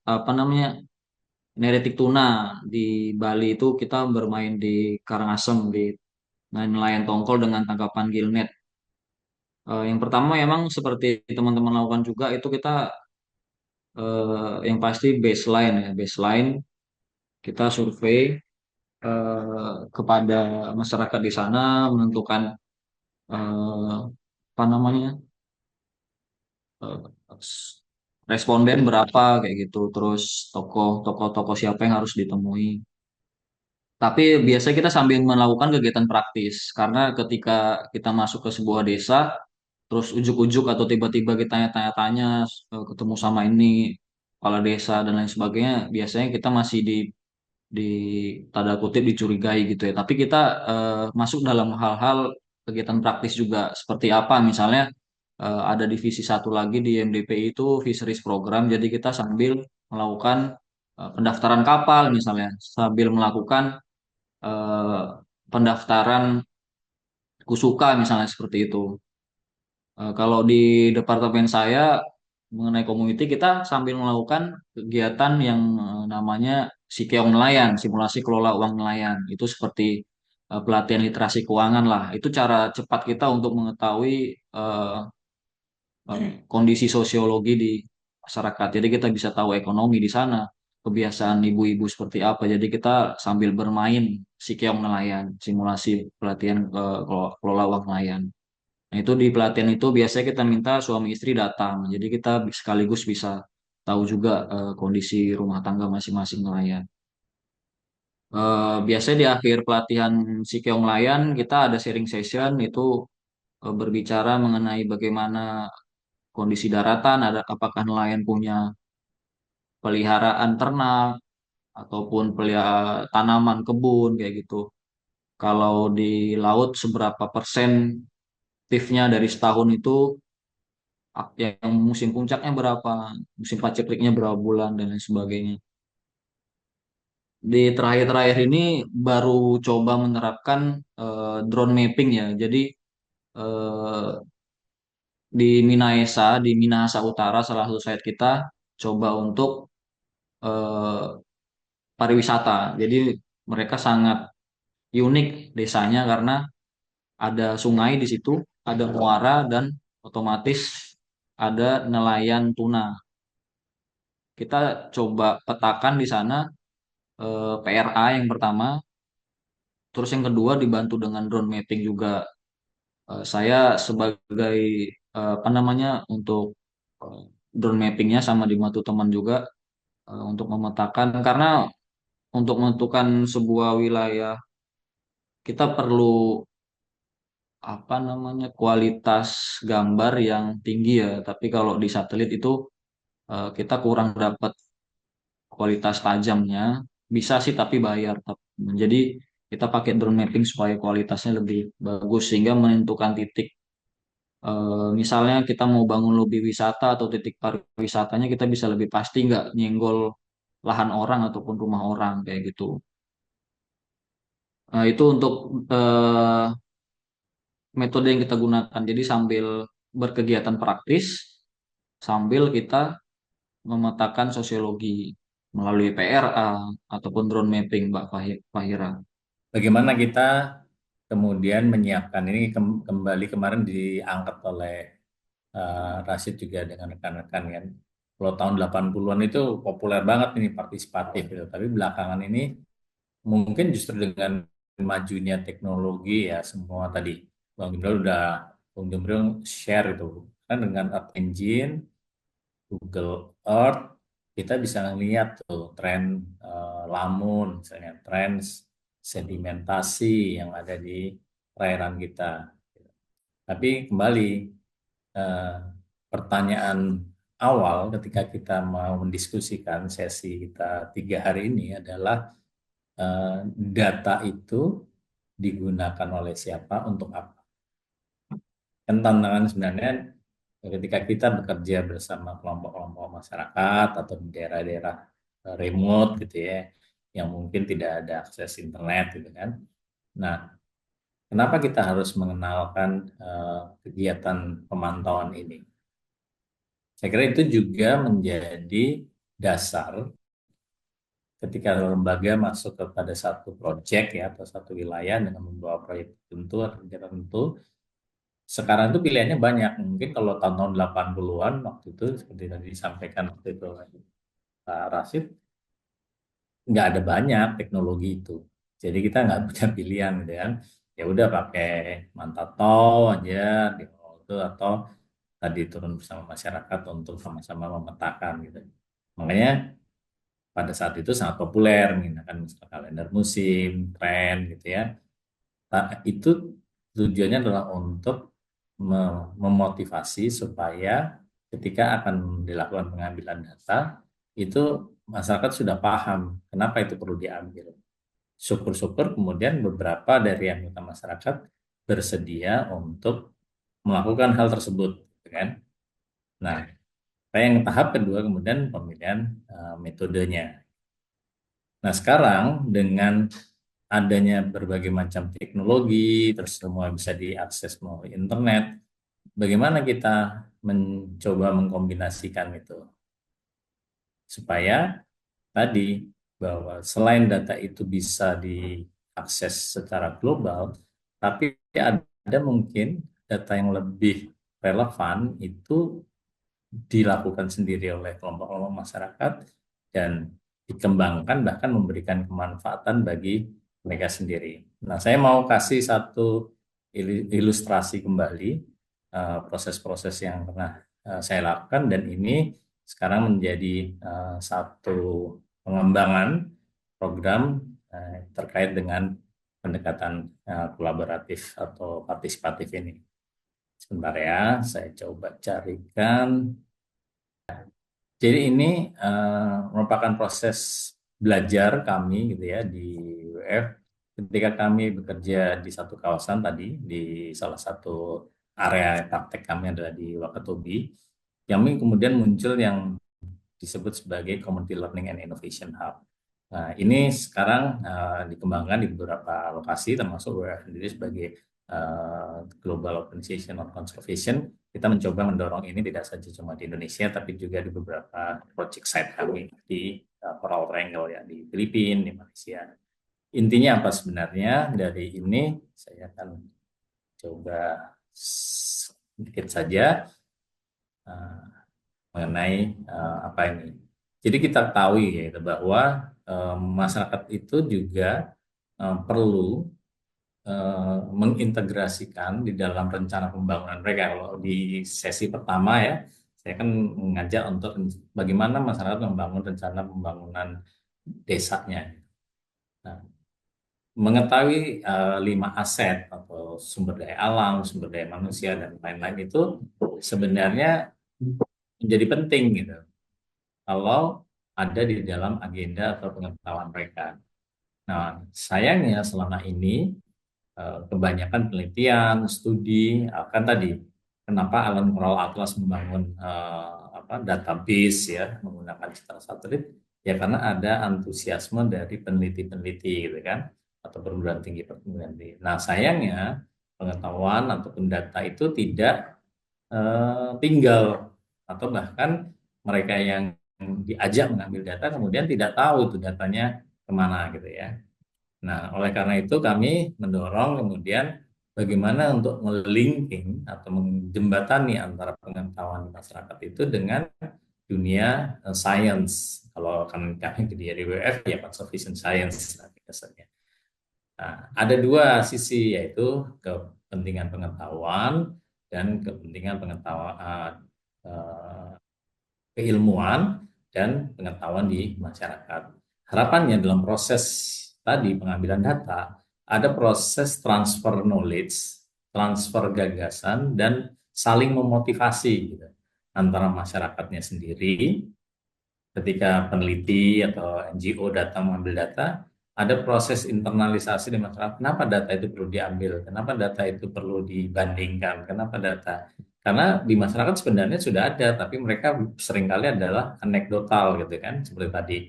apa namanya Neretik tuna di Bali itu kita bermain di Karangasem di nelayan tongkol dengan tangkapan gillnet. Yang pertama emang seperti teman-teman lakukan juga itu kita yang pasti baseline ya baseline kita survei kepada masyarakat di sana menentukan eh, apa namanya eh, responden berapa kayak gitu terus tokoh-tokoh siapa yang harus ditemui. Tapi biasanya kita sambil melakukan kegiatan praktis, karena ketika kita masuk ke sebuah desa, terus ujuk-ujuk atau tiba-tiba kita tanya-tanya, ketemu sama ini, kepala desa dan lain sebagainya, biasanya kita masih di tanda kutip dicurigai gitu ya. Tapi kita masuk dalam hal-hal kegiatan praktis juga, seperti apa misalnya ada divisi satu lagi di MDP itu Fisheries Program. Jadi kita sambil melakukan pendaftaran kapal misalnya, sambil melakukan eh, pendaftaran kusuka misalnya seperti itu. Kalau di departemen saya mengenai community kita sambil melakukan kegiatan yang namanya Sikeong Nelayan, simulasi kelola uang nelayan. Itu seperti pelatihan literasi keuangan lah. Itu cara cepat kita untuk mengetahui kondisi sosiologi di masyarakat. Jadi kita bisa tahu ekonomi di sana, kebiasaan ibu-ibu seperti apa. Jadi kita sambil bermain Sikeong Nelayan, simulasi pelatihan kelola uang nelayan. Nah, itu di pelatihan itu biasanya kita minta suami istri datang. Jadi kita sekaligus bisa tahu juga kondisi rumah tangga masing-masing nelayan. Biasanya di akhir pelatihan si keong nelayan kita ada sharing session itu berbicara mengenai bagaimana kondisi daratan, ada apakah nelayan punya peliharaan ternak ataupun pelihara tanaman kebun kayak gitu. Kalau di laut seberapa persen aktifnya dari setahun itu yang musim puncaknya berapa, musim pacekriknya berapa bulan dan lain sebagainya. Di terakhir-terakhir ini baru coba menerapkan drone mapping ya. Jadi eh, di di Minahasa Utara salah satu site kita coba untuk eh, pariwisata. Jadi mereka sangat unik desanya karena ada sungai di situ, ada muara dan otomatis ada nelayan tuna. Kita coba petakan di sana PRA yang pertama, terus yang kedua dibantu dengan drone mapping juga. Saya sebagai apa namanya untuk eh, drone mappingnya sama dibantu teman juga untuk memetakan karena untuk menentukan sebuah wilayah kita perlu apa namanya kualitas gambar yang tinggi ya. Tapi kalau di satelit itu kita kurang dapat kualitas tajamnya. Bisa sih tapi bayar. Jadi kita pakai drone mapping supaya kualitasnya lebih bagus sehingga menentukan titik. Misalnya kita mau bangun lobi wisata atau titik pariwisatanya kita bisa lebih pasti nggak nyenggol lahan orang ataupun rumah orang kayak gitu. Itu untuk eh, metode yang kita gunakan. Jadi sambil berkegiatan praktis, sambil kita memetakan sosiologi melalui PRA ataupun drone mapping, Mbak Fahira. Bagaimana kita kemudian menyiapkan ini kembali kemarin diangkat oleh Rashid juga dengan rekan-rekan kan. Kalau tahun 80-an itu populer banget ini partisipatif gitu. Tapi belakangan ini mungkin justru dengan majunya teknologi ya semua tadi Bang Jumbril share itu kan dengan Earth Engine, Google Earth kita bisa ngeliat tuh tren lamun misalnya tren sedimentasi yang ada di perairan kita. Tapi kembali eh, pertanyaan awal ketika kita mau mendiskusikan sesi kita 3 hari ini adalah data itu digunakan oleh siapa untuk apa. Kan tantangan sebenarnya ketika kita bekerja bersama kelompok-kelompok masyarakat atau di daerah-daerah remote gitu ya, yang mungkin tidak ada akses internet gitu kan. Nah, kenapa kita harus mengenalkan kegiatan pemantauan ini? Saya kira itu juga menjadi dasar ketika lembaga masuk kepada satu proyek ya atau satu wilayah dengan membawa proyek tertentu atau kerja tertentu. Sekarang itu pilihannya banyak. Mungkin kalau tahun-tahun 80-an waktu itu seperti tadi disampaikan waktu itu Pak Rashid, nggak ada banyak teknologi itu. Jadi kita nggak punya pilihan gitu kan. Ya udah pakai Mantato aja itu atau tadi turun bersama masyarakat untuk sama-sama memetakan gitu. Makanya pada saat itu sangat populer menggunakan kalender musim, tren gitu ya. Nah, itu tujuannya adalah untuk memotivasi supaya ketika akan dilakukan pengambilan data itu masyarakat sudah paham kenapa itu perlu diambil. Syukur-syukur kemudian beberapa dari anggota masyarakat bersedia untuk melakukan hal tersebut, gitu kan. Nah, yang tahap kedua kemudian pemilihan metodenya. Nah, sekarang dengan adanya berbagai macam teknologi, terus semua bisa diakses melalui internet, bagaimana kita mencoba mengkombinasikan itu supaya tadi bahwa selain data itu bisa diakses secara global, tapi ada mungkin data yang lebih relevan itu dilakukan sendiri oleh kelompok-kelompok masyarakat dan dikembangkan bahkan memberikan kemanfaatan bagi mereka sendiri. Nah, saya mau kasih satu ilustrasi kembali proses-proses yang pernah saya lakukan dan ini sekarang menjadi satu pengembangan program terkait dengan pendekatan kolaboratif atau partisipatif ini. Sebentar ya, saya coba carikan. Jadi ini merupakan proses belajar kami gitu ya di WF ketika kami bekerja di satu kawasan tadi di salah satu area praktek kami adalah di Wakatobi. Kami kemudian muncul yang disebut sebagai Community Learning and Innovation Hub. Nah, ini sekarang dikembangkan di beberapa lokasi termasuk WF sendiri sebagai Global Organization of Conservation. Kita mencoba mendorong ini tidak saja cuma di Indonesia tapi juga di beberapa project site kami di Coral Triangle ya di Filipina, di Malaysia. Intinya apa sebenarnya dari ini saya akan coba sedikit saja mengenai apa ini. Jadi kita tahu ya bahwa masyarakat itu juga perlu mengintegrasikan di dalam rencana pembangunan mereka. Kalau di sesi pertama ya, saya kan mengajak untuk bagaimana masyarakat membangun rencana pembangunan desanya. Nah, mengetahui 5 aset atau sumber daya alam, sumber daya manusia dan lain-lain itu sebenarnya menjadi penting gitu. Kalau ada di dalam agenda atau pengetahuan mereka. Nah, sayangnya selama ini kebanyakan penelitian, studi akan tadi kenapa Alan Coral Atlas membangun database ya menggunakan citra satelit ya karena ada antusiasme dari peneliti-peneliti gitu kan atau perguruan tinggi. Nah, sayangnya pengetahuan atau data itu tidak tinggal atau bahkan mereka yang diajak mengambil data kemudian tidak tahu itu datanya kemana gitu ya. Nah, oleh karena itu kami mendorong kemudian bagaimana untuk melinking atau menjembatani antara pengetahuan masyarakat itu dengan dunia science. Kalau kami di WWF ya conservation science biasanya. Nah, ada 2 sisi yaitu kepentingan pengetahuan dan kepentingan pengetahuan keilmuan dan pengetahuan di masyarakat. Harapannya dalam proses tadi pengambilan data, ada proses transfer knowledge, transfer gagasan, dan saling memotivasi gitu, antara masyarakatnya sendiri. Ketika peneliti atau NGO datang mengambil data, ada proses internalisasi di masyarakat. Kenapa data itu perlu diambil? Kenapa data itu perlu dibandingkan? Kenapa data? Karena di masyarakat sebenarnya sudah ada, tapi mereka seringkali adalah anekdotal gitu kan, seperti tadi.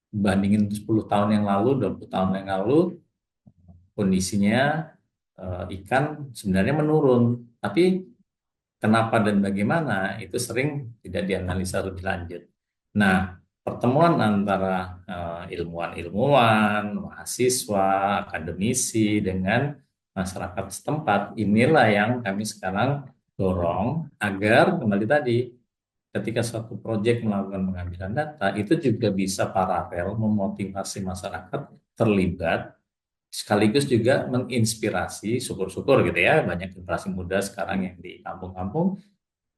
Bandingin 10 tahun yang lalu, 20 tahun yang lalu, kondisinya ikan sebenarnya menurun. Tapi kenapa dan bagaimana itu sering tidak dianalisa lebih lanjut. Nah, pertemuan antara ilmuwan-ilmuwan, mahasiswa, akademisi dengan masyarakat setempat inilah yang kami sekarang dorong agar kembali tadi ketika suatu proyek melakukan pengambilan data itu juga bisa paralel memotivasi masyarakat terlibat sekaligus juga menginspirasi syukur-syukur gitu ya banyak generasi muda sekarang yang di kampung-kampung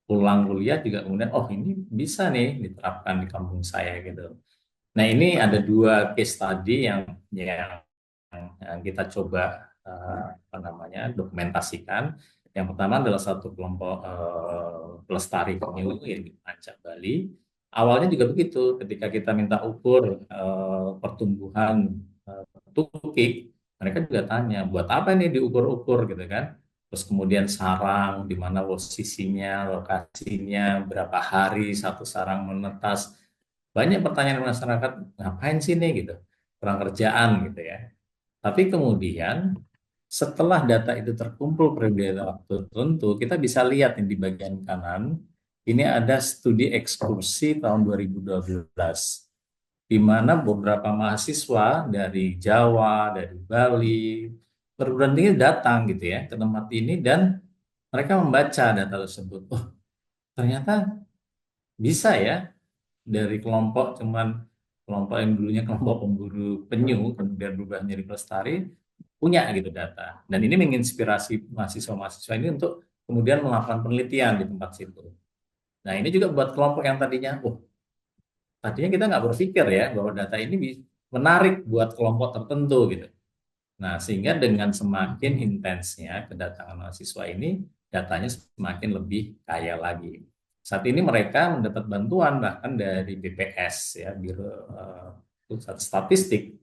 pulang kuliah juga kemudian oh ini bisa nih diterapkan di kampung saya gitu. Nah ini ada 2 case study yang kita coba dokumentasikan. Yang pertama adalah satu kelompok pelestari penyu di Puncak Bali. Awalnya juga begitu, ketika kita minta ukur pertumbuhan tukik, mereka juga tanya, buat apa nih diukur-ukur gitu kan? terus kemudian sarang, di mana posisinya, lokasinya, berapa hari satu sarang menetas. Banyak pertanyaan masyarakat, ngapain sih nih gitu, kurang kerjaan gitu ya. Tapi kemudian setelah data itu terkumpul periode waktu tertentu, kita bisa lihat nih di bagian kanan, ini ada studi ekskursi tahun 2012, di mana beberapa mahasiswa dari Jawa, dari Bali, perguruan tinggi datang gitu ya ke tempat ini dan mereka membaca data tersebut. Oh, ternyata bisa ya dari kelompok yang dulunya kelompok pemburu penyu kemudian berubah menjadi pelestari punya gitu data. Dan ini menginspirasi mahasiswa-mahasiswa ini untuk kemudian melakukan penelitian di tempat situ. Nah, ini juga buat kelompok yang tadinya kita nggak berpikir ya bahwa data ini menarik buat kelompok tertentu gitu. Nah, sehingga dengan semakin intensnya kedatangan mahasiswa ini, datanya semakin lebih kaya lagi. Saat ini mereka mendapat bantuan bahkan dari BPS ya, Biro Pusat Statistik,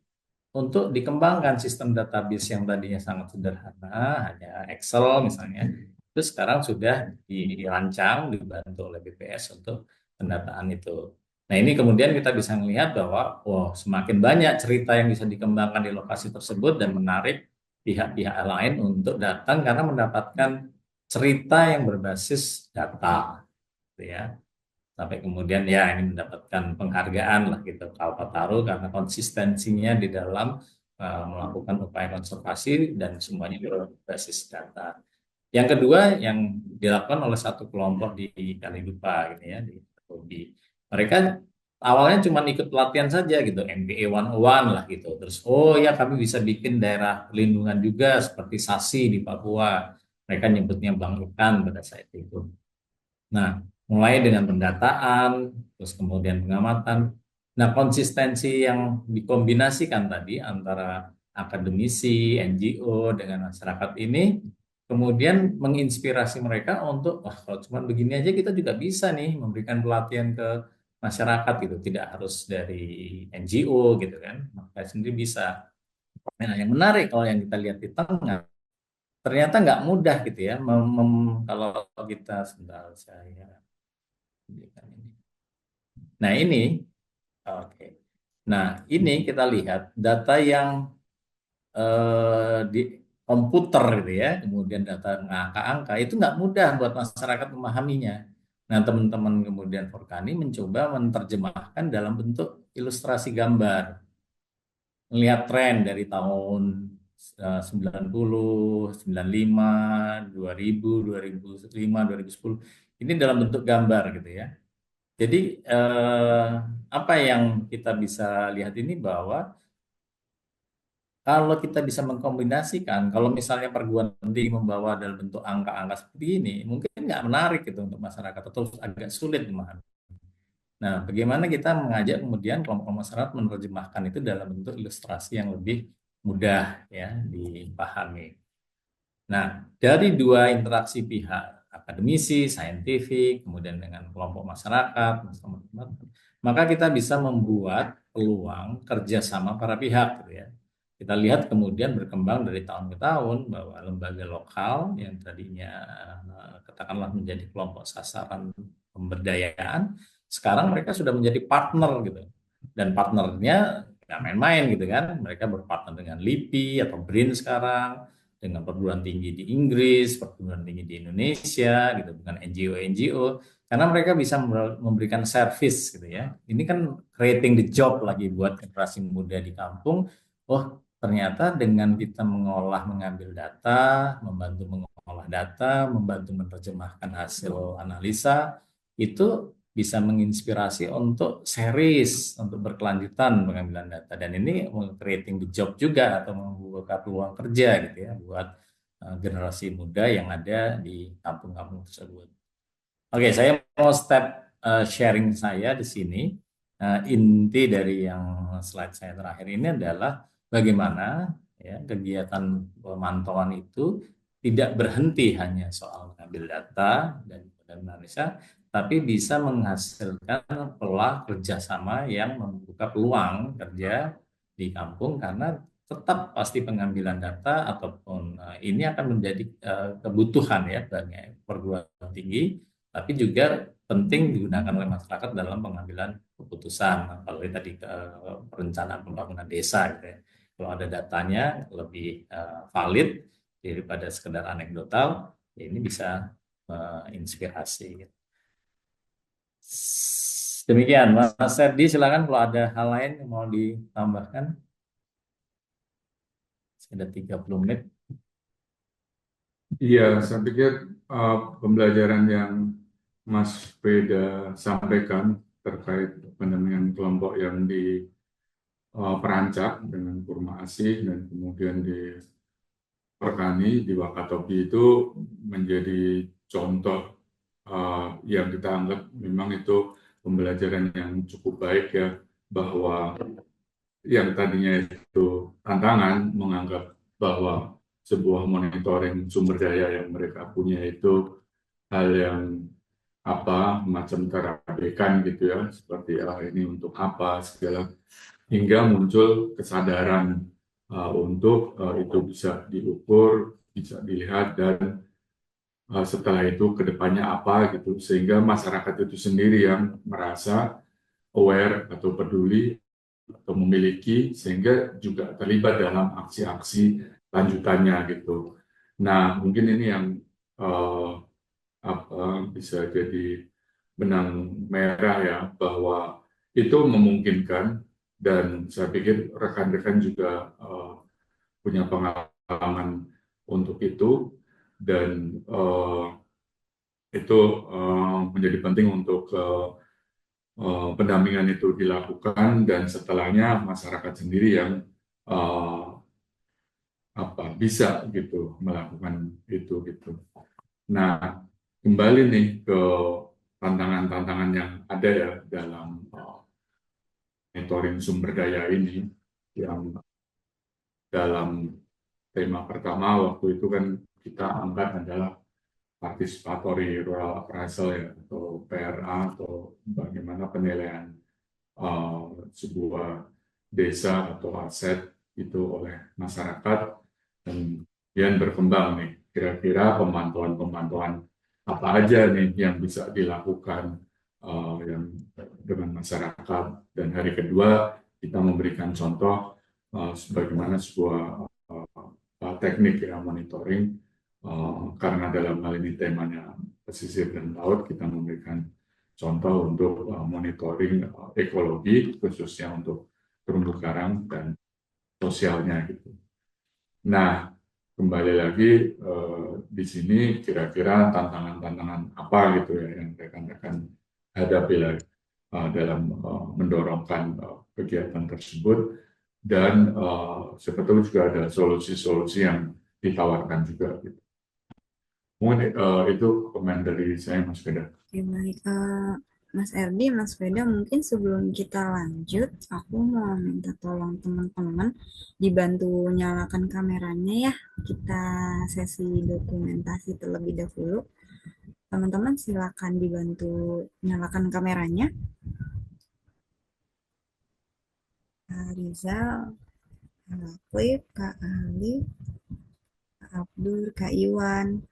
untuk dikembangkan sistem database yang tadinya sangat sederhana, hanya Excel misalnya, itu sekarang sudah dirancang, dibantu oleh BPS untuk pendataan itu. Nah, ini kemudian kita bisa melihat bahwa semakin banyak cerita yang bisa dikembangkan di lokasi tersebut dan menarik pihak-pihak lain untuk datang karena mendapatkan cerita yang berbasis data, gitu ya. Sampai kemudian ya ini mendapatkan penghargaan lah gitu Kalpataru karena konsistensinya di dalam melakukan upaya konservasi dan semuanya berbasis data. Yang kedua yang dilakukan oleh satu kelompok di Kalidupa gitu ya di Tobi. Mereka awalnya cuma ikut pelatihan saja gitu, MBA 101 lah gitu. Terus ya kami bisa bikin daerah perlindungan juga seperti Sasi di Papua. Mereka nyebutnya Bang Ikan pada saat itu. Nah, mulai dengan pendataan, terus kemudian pengamatan. Nah, konsistensi yang dikombinasikan tadi antara akademisi, NGO, dengan masyarakat ini kemudian menginspirasi mereka untuk, kalau cuma begini aja kita juga bisa nih memberikan pelatihan ke masyarakat gitu, tidak harus dari NGO gitu kan, mereka sendiri bisa. Nah, yang menarik kalau yang kita lihat di tengah, ternyata nggak mudah gitu ya, kalau kita sebentar saya. Nah ini, oke. Nah ini kita lihat data yang di komputer gitu ya, kemudian data angka-angka itu nggak mudah buat masyarakat memahaminya. Nah teman-teman kemudian Forkani mencoba menerjemahkan dalam bentuk ilustrasi gambar, melihat tren dari tahun 90, 95, 2000, 2005, 2010. Ini dalam bentuk gambar gitu ya. Jadi apa yang kita bisa lihat ini bahwa kalau kita bisa mengkombinasikan, kalau misalnya perguruan tinggi membawa dalam bentuk angka-angka seperti ini, mungkin nggak menarik gitu untuk masyarakat atau agak sulit memahami. Nah, bagaimana kita mengajak kemudian kelompok masyarakat menerjemahkan itu dalam bentuk ilustrasi yang lebih mudah ya dipahami. Nah, dari dua interaksi pihak, akademisi, saintifik, kemudian dengan kelompok masyarakat, maka kita bisa membuat peluang kerjasama para pihak, gitu ya. Kita lihat kemudian berkembang dari tahun ke tahun bahwa lembaga lokal yang tadinya katakanlah menjadi kelompok sasaran pemberdayaan, sekarang mereka sudah menjadi partner gitu. Dan partnernya nggak main-main gitu kan. Mereka berpartner dengan LIPI atau BRIN sekarang, dengan perguruan tinggi di Inggris, perguruan tinggi di Indonesia, gitu, dengan NGO-NGO, karena mereka bisa memberikan service, gitu ya. Ini kan creating the job lagi buat generasi muda di kampung. Ternyata dengan kita mengambil data, membantu mengolah data, membantu menerjemahkan hasil analisa, itu bisa menginspirasi untuk series, untuk berkelanjutan pengambilan data. Dan ini creating the job juga atau membuka peluang kerja gitu ya buat generasi muda yang ada di kampung-kampung tersebut. Oke, saya mau step sharing saya di sini. Inti dari yang slide saya terakhir ini adalah bagaimana ya kegiatan pemantauan itu tidak berhenti hanya soal mengambil data dan analisa, tapi bisa menghasilkan pola kerjasama yang membuka peluang kerja di kampung karena tetap pasti pengambilan data ataupun ini akan menjadi kebutuhan ya bagi perguruan tinggi, tapi juga penting digunakan oleh masyarakat dalam pengambilan keputusan. Kalau tadi perencanaan pembangunan desa gitu ya. Kalau ada datanya lebih valid daripada sekedar anekdotal, ya ini bisa inspirasi. Demikian, Mas Serdi, silakan kalau ada hal lain yang mau ditambahkan. Sudah 30 menit. Iya, saya pikir pembelajaran yang Mas Veda sampaikan terkait pendampingan kelompok yang diperancak dengan kurma asih dan kemudian di Perkani di Wakatobi itu menjadi contoh yang kita anggap memang itu pembelajaran yang cukup baik ya, bahwa yang tadinya itu tantangan menganggap bahwa sebuah monitoring sumber daya yang mereka punya itu hal yang macam terabaikan gitu ya, seperti ini untuk apa segala, hingga muncul kesadaran untuk itu bisa diukur, bisa dilihat, dan setelah itu kedepannya apa gitu, sehingga masyarakat itu sendiri yang merasa aware atau peduli atau memiliki, sehingga juga terlibat dalam aksi-aksi lanjutannya gitu. Nah, mungkin ini yang bisa jadi benang merah ya, bahwa itu memungkinkan, dan saya pikir rekan-rekan juga punya pengalaman untuk itu, dan itu menjadi penting untuk pendampingan itu dilakukan, dan setelahnya masyarakat sendiri yang bisa gitu melakukan itu gitu. Nah, kembali nih ke tantangan-tantangan yang ada ya dalam monitoring sumber daya ini, yang dalam tema pertama waktu itu kan kita angkat adalah participatory rural appraisal ya, atau PRA, atau bagaimana penilaian sebuah desa atau aset itu oleh masyarakat, dan kemudian berkembang nih, kira-kira pemantauan-pemantauan apa aja nih yang bisa dilakukan yang dengan masyarakat. Dan hari kedua kita memberikan contoh sebagaimana sebuah teknik ya monitoring, karena dalam hal ini temanya pesisir dan laut, kita memberikan contoh untuk monitoring ekologi khususnya untuk terumbu karang dan sosialnya gitu. Nah, kembali lagi di sini kira-kira tantangan-tantangan apa gitu ya yang rekan-rekan hadapi lagi dalam mendorongkan kegiatan tersebut, dan sebetulnya juga ada solusi-solusi yang ditawarkan juga gitu. Mungkin itu komen dari saya, Mas Veda. Oke, baik. Mas Erdi, Mas Veda, mungkin sebelum kita lanjut, aku mau minta tolong teman-teman dibantu nyalakan kameranya ya. Kita sesi dokumentasi terlebih dahulu. Teman-teman silakan dibantu nyalakan kameranya. Kak Rizal, Kak Clip, Kak Ali, Kak Abdur, Kak Iwan.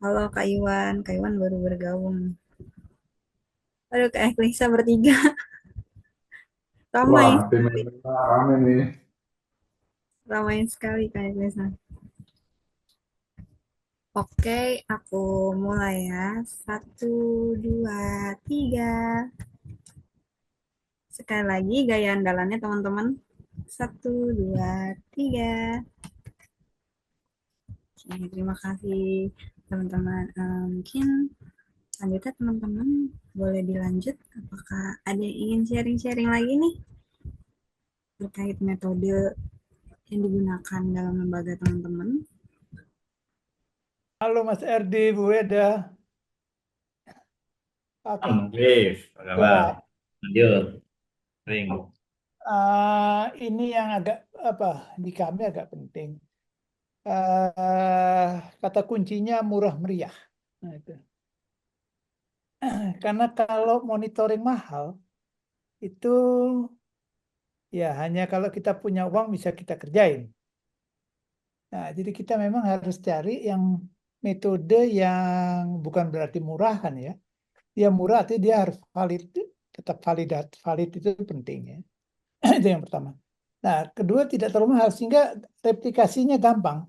Halo Kak Iwan baru bergabung. Aduh, Kak Eklisa bertiga. Ramai Wah, tim sekali. rame nih. Ramai sekali Kak Eklisa. Oke, aku mulai ya. 1, 2, 3. Sekali lagi gaya andalannya teman-teman. 1, 2, 3. Oke, terima kasih teman-teman. Mungkin selanjutnya teman-teman boleh dilanjut. Apakah ada yang ingin sharing-sharing lagi nih terkait metode yang digunakan dalam lembaga teman-teman? Halo Mas Erdi, Bu Weda. Oke. Apa kabar? Lanjut. Ring. Ini yang agak di kami agak penting. Kata kuncinya murah meriah. Nah, itu. Karena kalau monitoring mahal itu Ya, hanya kalau kita punya uang bisa kita kerjain. Nah, jadi kita memang harus cari yang metode yang bukan berarti murahan ya. Dia murah, tapi dia harus valid, tetap valid itu penting ya. Itu yang pertama. Nah, kedua tidak terlalu mahal sehingga replikasinya gampang.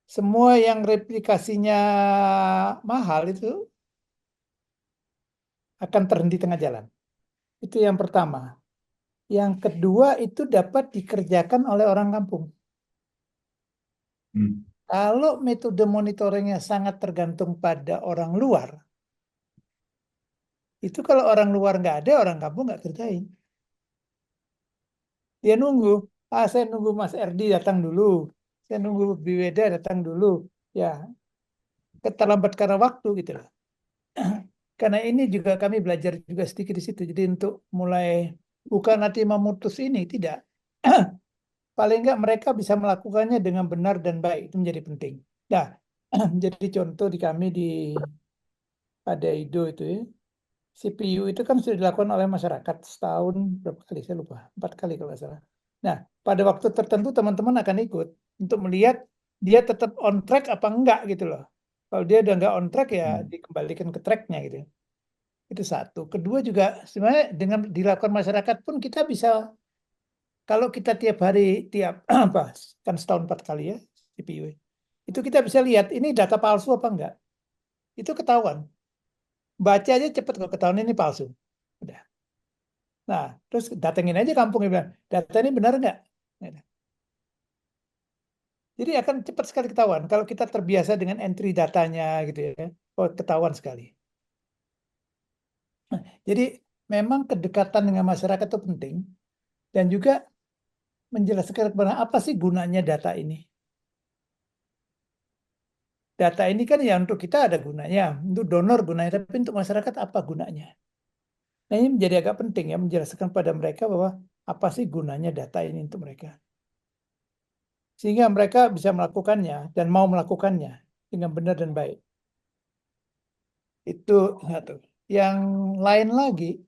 Semua yang replikasinya mahal itu akan terhenti tengah jalan. Itu yang pertama. Yang kedua itu dapat dikerjakan oleh orang kampung. Kalau metode monitoringnya sangat tergantung pada orang luar, itu kalau orang luar nggak ada, orang kampung nggak kerjain. Dia nunggu, saya nunggu Mas RD datang dulu, saya nunggu Biweda datang dulu. Ya, keterlambat karena waktu gitu loh. Karena ini juga kami belajar juga sedikit di situ. Jadi untuk mulai bukan nanti memutus ini, tidak. Paling nggak mereka bisa melakukannya dengan benar dan baik, itu menjadi penting. Nah, jadi contoh di kami di ada IDO itu ya, CPU itu kan sudah dilakukan oleh masyarakat setahun berapa kali saya lupa, 4 kali kalau nggak salah. Nah, pada waktu tertentu teman-teman akan ikut untuk melihat dia tetap on track apa enggak gitu loh. Kalau dia udah nggak on track ya dikembalikan ke tracknya gitu. Itu satu. Kedua juga sebenarnya dengan dilakukan masyarakat pun kita bisa, kalau kita tiap hari tiap apa kan setahun 4 kali ya CPU, itu kita bisa lihat ini data palsu apa enggak. Itu ketahuan. Baca aja cepet kok ketahuan ini palsu. Udah. Nah, terus datengin aja kampungnya bilang, data ini benar enggak? Jadi akan cepat sekali ketahuan. Kalau kita terbiasa dengan entry datanya gitu ya, oh ketahuan sekali. Jadi memang kedekatan dengan masyarakat itu penting dan juga menjelaskan kepada apa sih gunanya data ini. Data ini kan ya untuk kita ada gunanya, untuk donor gunanya, tapi untuk masyarakat apa gunanya? Nah ini menjadi agak penting ya menjelaskan pada mereka bahwa apa sih gunanya data ini untuk mereka. Sehingga mereka bisa melakukannya dan mau melakukannya dengan benar dan baik. Itu satu. Yang lain lagi,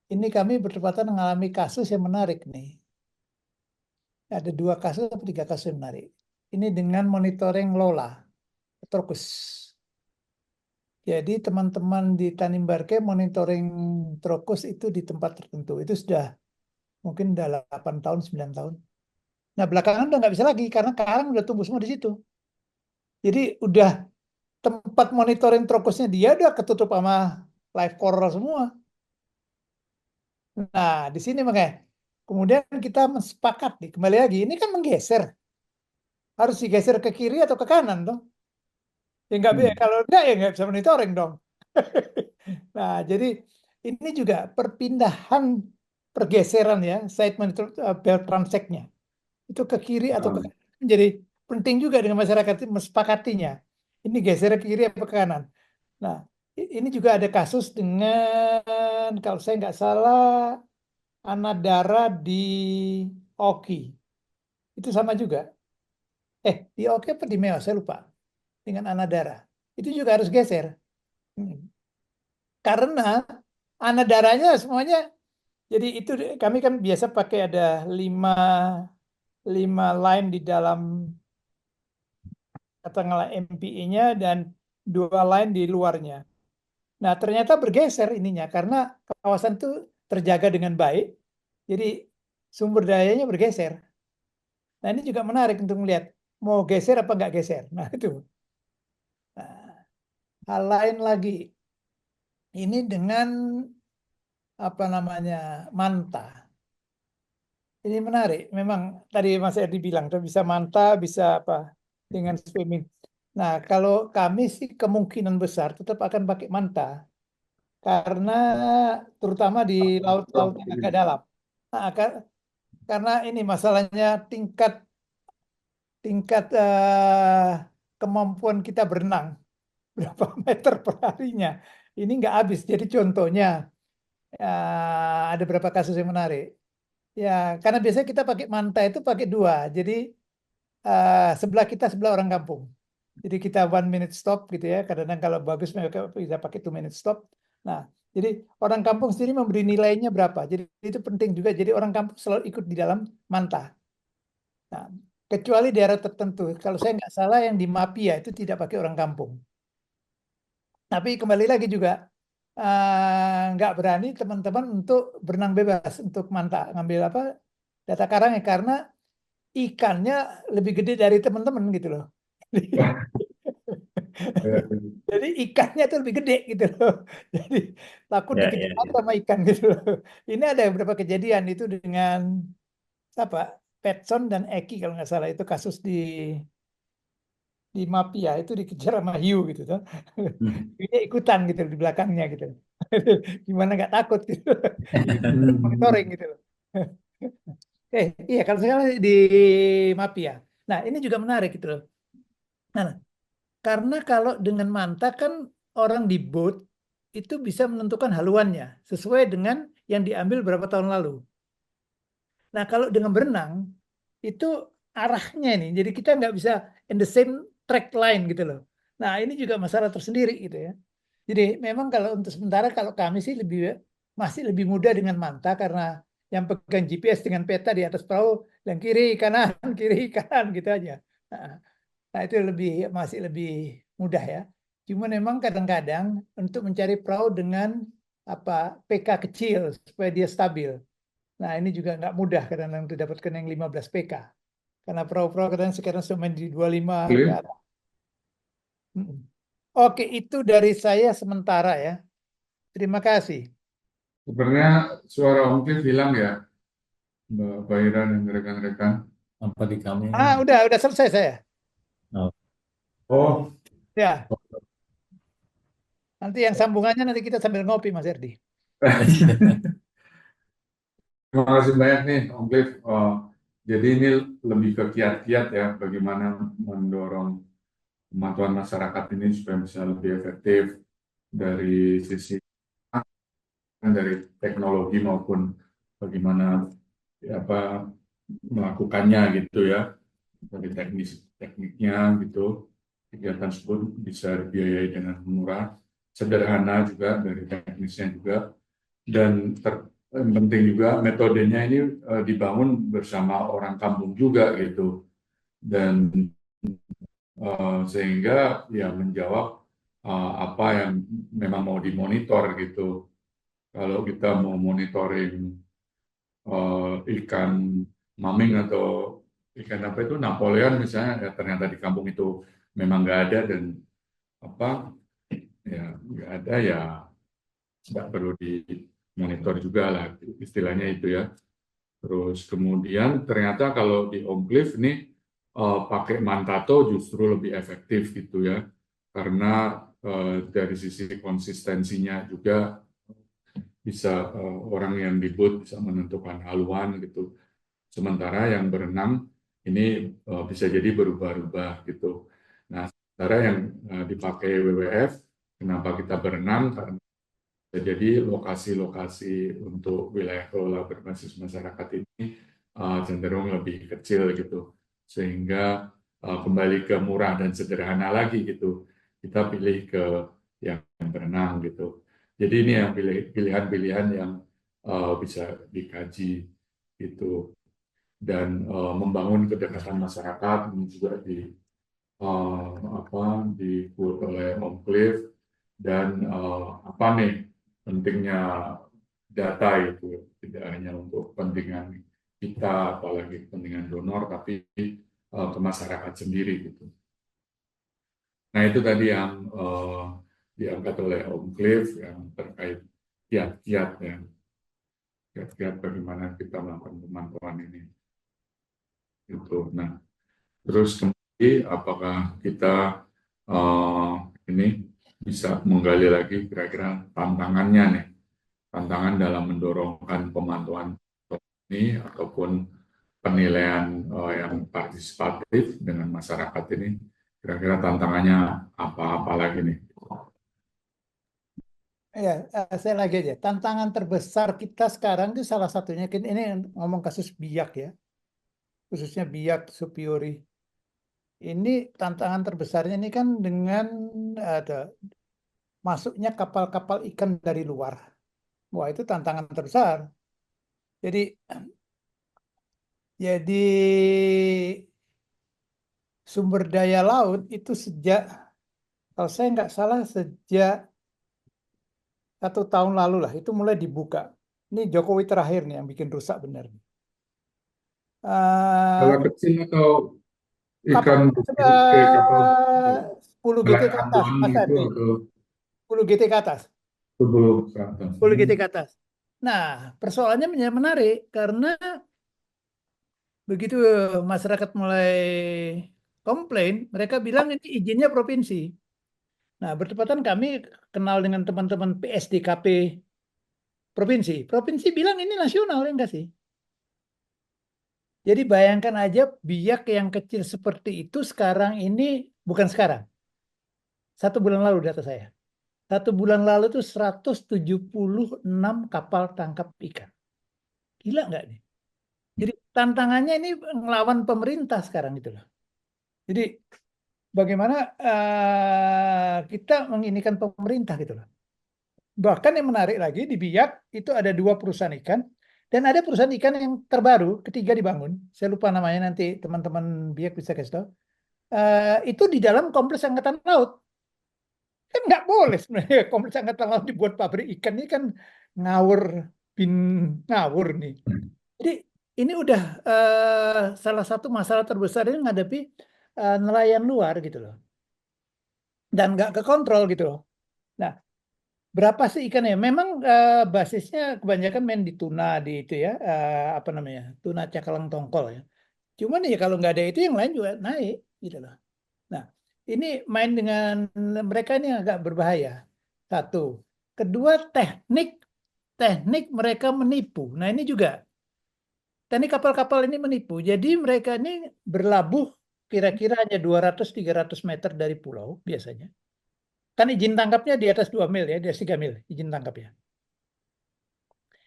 ini kami bertepatan mengalami kasus yang menarik nih. Ada 2 kasus atau 3 kasus yang menarik. Ini dengan monitoring Lola, Trokus. Jadi teman-teman di Tanimbarke monitoring Trokus itu di tempat tertentu. Itu sudah mungkin udah 8 tahun, 9 tahun. Nah belakangan udah nggak bisa lagi karena karang udah tumbuh semua di situ. Jadi udah tempat monitoring Trokusnya dia udah ketutup sama live coral semua. Nah di sini makanya kemudian kita sepakat nih, kembali lagi, ini kan menggeser. Harus digeser ke kiri atau ke kanan dong. Ya nggak, kalau enggak ya nggak bisa monitoring dong. Nah, jadi ini juga perpindahan pergeseran ya, site monitor transeknya. Itu ke kiri atau ke kanan. Jadi penting juga dengan masyarakat itu mesepakatinya. Ini geser ke kiri atau ke kanan. Nah, ini juga ada kasus dengan, kalau saya nggak salah, Anadara di Oki. Itu sama juga. Di Oki apa di Meo? Saya lupa. Dengan Anadara. Itu juga harus geser. Karena Anadaranya semuanya, jadi itu kami kan biasa pakai ada 5 line di dalam katakanlah MPE-nya dan 2 line di luarnya. Nah, ternyata bergeser ininya karena kawasan itu terjaga dengan baik. Jadi sumber dayanya bergeser. Nah, ini juga menarik untuk melihat mau geser apa nggak geser. Nah, itu. Nah, hal lain lagi. Ini dengan apa namanya manta. Ini menarik. Memang tadi Mas Edi bilang bisa manta, bisa apa dengan swimming. Nah, kalau kami sih kemungkinan besar tetap akan pakai manta karena terutama di laut-laut yang agak dalam. Nah, karena ini masalahnya tingkat kemampuan kita berenang berapa meter per harinya. Ini nggak habis. Jadi contohnya ada beberapa kasus yang menarik. Ya, karena biasanya kita pakai manta itu pakai 2. Jadi sebelah kita sebelah orang kampung. Jadi kita 1 minute stop gitu ya. Kadang-kadang kalau bagus mereka bisa pakai 2 minute stop. Nah, Jadi orang kampung sendiri memberi nilainya berapa. Jadi itu penting juga. Jadi orang kampung selalu ikut di dalam manta. Nah, kecuali daerah tertentu. Kalau saya nggak salah yang di Mapia itu tidak pakai orang kampung. Tapi kembali lagi juga nggak berani teman-teman untuk berenang bebas untuk manta ngambil apa data karangnya karena ikannya lebih gede dari teman-teman gitu loh. Jadi ikannya itu lebih gede gitu loh. Jadi takut Ya, dikejar ya, ya. sama ikan gitu loh. Ini ada beberapa kejadian itu dengan apa Petson dan Eki kalau nggak salah itu kasus di Mapia itu dikejar sama hiu gitu tuh. Dia ikutan gitu di belakangnya gitu. Gimana nggak takut gitu. Monitoring gitu loh. Iya kalau saya di Mapia. Nah, ini juga menarik gitu loh. Nah, karena kalau dengan manta kan orang di boat itu bisa menentukan haluannya sesuai dengan yang diambil berapa tahun lalu. Nah, kalau dengan berenang itu arahnya ini, jadi kita nggak bisa in the same track line gitu loh. Nah, ini juga masalah tersendiri gitu ya. Jadi memang kalau untuk sementara kalau kami sih masih lebih mudah dengan manta karena yang pegang GPS dengan peta di atas perahu yang kiri kanan kiri kanan gitu aja. Nah, itu masih lebih mudah ya. Cuma memang kadang-kadang untuk mencari perahu dengan apa PK kecil supaya dia stabil. Nah, ini juga nggak mudah kadang-kadang untuk dapatkan yang 15 PK. Karena perahu-perahu kadang sekarang cuma di 25 ke Clear? atas. Oke, itu dari saya sementara ya. Terima kasih. Sebenarnya suara Om Cliff hilang ya, Mbak Baira dan rekan-rekan. Apa di kami? Udah selesai saya. Oh, Ya, nanti yang sambungannya nanti kita sambil ngopi, Mas Erdi. terima kasih banyak nih Om Cliff. Jadi ini lebih ke kiat-kiat ya, bagaimana mendorong kemampuan masyarakat ini supaya bisa lebih efektif dari sisi dari teknologi maupun bagaimana apa melakukannya gitu ya, dari tekniknya gitu. Kegiatan tersebut bisa dibiayai dengan murah, sederhana juga dari teknisnya juga, dan yang penting juga metodenya ini dibangun bersama orang kampung juga gitu, dan sehingga ya menjawab apa yang memang mau dimonitor gitu. Kalau kita mau monitoring ikan maming atau ikan apa itu Napoleon misalnya, ya ternyata di kampung itu memang nggak ada dan apa ya nggak ada ya nggak perlu dimonitor juga lah istilahnya itu ya. Terus kemudian ternyata kalau di Om Cliff ini pakai Mantato justru lebih efektif gitu ya, karena dari sisi konsistensinya juga bisa orang yang di boat bisa menentukan haluan gitu. Sementara yang berenang ini bisa jadi berubah-ubah gitu. Nah, sementara yang dipakai WWF, kenapa kita berenang? Karena jadi lokasi-lokasi untuk wilayah kelola berbasis masyarakat ini cenderung lebih kecil gitu, sehingga kembali ke murah dan sederhana lagi gitu. Kita pilih ke yang berenang gitu. Jadi ini yang pilihan-pilihan yang bisa dikaji gitu, dan membangun kedekatan masyarakat ini juga dibuat oleh Om Cliff, dan apa nih pentingnya data itu tidak hanya untuk kepentingan kita apalagi kepentingan donor tapi ke masyarakat sendiri gitu. Nah itu tadi yang diangkat oleh Om Cliff yang terkait kiat-kiat ya, kiat-kiat bagaimana kita melakukan pemantauan ini gitu. Nah terus kemudian apakah kita ini bisa menggali lagi kira-kira tantangannya nih, tantangan dalam mendorongkan pemantauan ini ataupun penilaian yang partisipatif dengan masyarakat ini, kira-kira tantangannya apa lagi nih? Ya, saya lagi aja. Tantangan terbesar kita sekarang itu salah satunya, ini ngomong kasus biak ya, khususnya biak superiori. Ini tantangan terbesarnya ini kan dengan ada masuknya kapal-kapal ikan dari luar. Wah, itu tantangan terbesar. Jadi sumber daya laut itu kalau saya nggak salah sejak 1 tahun lalu lah, itu mulai dibuka. Ini Jokowi terakhir nih yang bikin rusak benar. Kalau kecil atau Kapal ikan kapal 10 GT ke atas, Ambon Mas itu Andi. atau 10 GT ke atas. tubuh ke atas. 10 GT ke atas. Nah, persoalannya menarik karena begitu masyarakat mulai komplain, mereka bilang ini izinnya provinsi. Nah, bertepatan kami kenal dengan teman-teman PSDKP provinsi. Provinsi bilang ini nasional, ya enggak sih? Jadi bayangkan aja biak yang kecil seperti itu sekarang ini, bukan sekarang. 1 bulan lalu data saya. 1 bulan lalu itu 176 kapal tangkap ikan. Gila nggak nih? Jadi tantangannya ini ngelawan pemerintah sekarang gitu loh. Jadi bagaimana kita menginikan pemerintah gitu loh. Bahkan yang menarik lagi di Biak itu ada 2 perusahaan ikan dan ada perusahaan ikan yang terbaru ketiga dibangun. Saya lupa namanya, nanti teman-teman Biak bisa kasih tahu. Itu di dalam kompleks angkatan laut. Kan nggak boleh sebenarnya kompleks angkatan laut dibuat pabrik ikan, ini kan ngawur bin ngawur nih. Jadi ini udah salah satu masalah terbesar ini menghadapi nelayan luar gitu loh. Dan nggak kekontrol gitu loh. Nah, berapa sih ikannya? Memang basisnya kebanyakan main di tuna, di itu ya, apa namanya, tuna cakalang tongkol ya. Cuman ya kalau nggak ada itu yang lain juga naik gitu loh. Nah, ini main dengan mereka ini agak berbahaya. Satu. Kedua, teknik mereka menipu. Nah, ini juga teknik kapal-kapal ini menipu. Jadi mereka ini berlabuh kira-kira hanya 200-300 meter dari pulau biasanya. Kan izin tangkapnya di atas 2 mil ya, di atas 3 mil izin tangkapnya.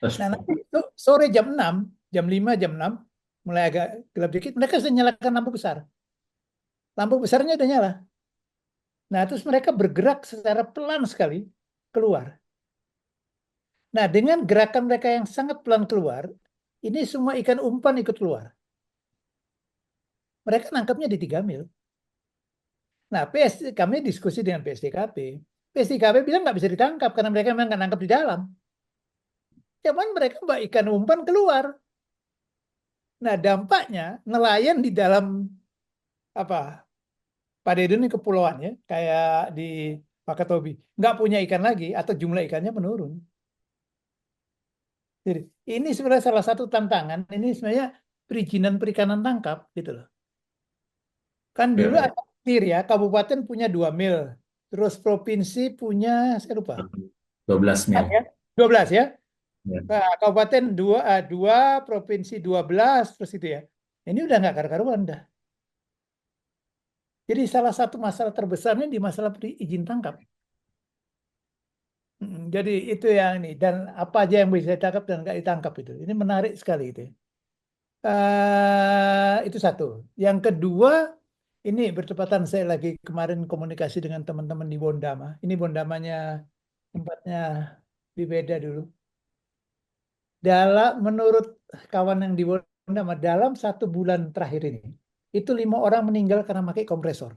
Terus Nah, nanti itu sore jam 6, jam 5, jam 6, mulai agak gelap dikit, mereka sudah nyalakan lampu besar. Lampu besarnya udah nyala. Nah, terus mereka bergerak secara pelan sekali keluar. Nah, dengan gerakan mereka yang sangat pelan keluar, ini semua ikan umpan ikut keluar. Mereka nangkapnya di 3 mil. Nah, kami diskusi dengan PSDKP. PSDKP bilang nggak bisa ditangkap karena mereka memang nggak nangkap di dalam. Cuman mereka mbak ikan umpan keluar. Nah, dampaknya nelayan di dalam apa? Padedun ini kepulauan ya, kayak di Wakatobi, nggak punya ikan lagi atau jumlah ikannya menurun. Jadi ini sebenarnya salah satu tantangan. Ini sebenarnya perizinan perikanan tangkap gitu loh. Kan dulu ada ya, kabupaten punya 2 mil, terus provinsi punya saya lupa. 12 mil. 12 ya. Ya. Nah, kabupaten 2, provinsi 12, terus itu ya. Ini udah nggak karu-karuan dah. Jadi salah satu masalah terbesarnya di masalah izin tangkap. Jadi itu yang ini, dan apa aja yang bisa ditangkap dan nggak ditangkap itu. Ini menarik sekali itu. Itu satu. Yang kedua, ini bertepatan saya lagi kemarin komunikasi dengan teman-teman di Bondama. Ini Bondamanya tempatnya Bibeda dulu. Menurut kawan yang di Bondama, dalam 1 bulan terakhir ini, itu 5 orang meninggal karena pakai kompresor.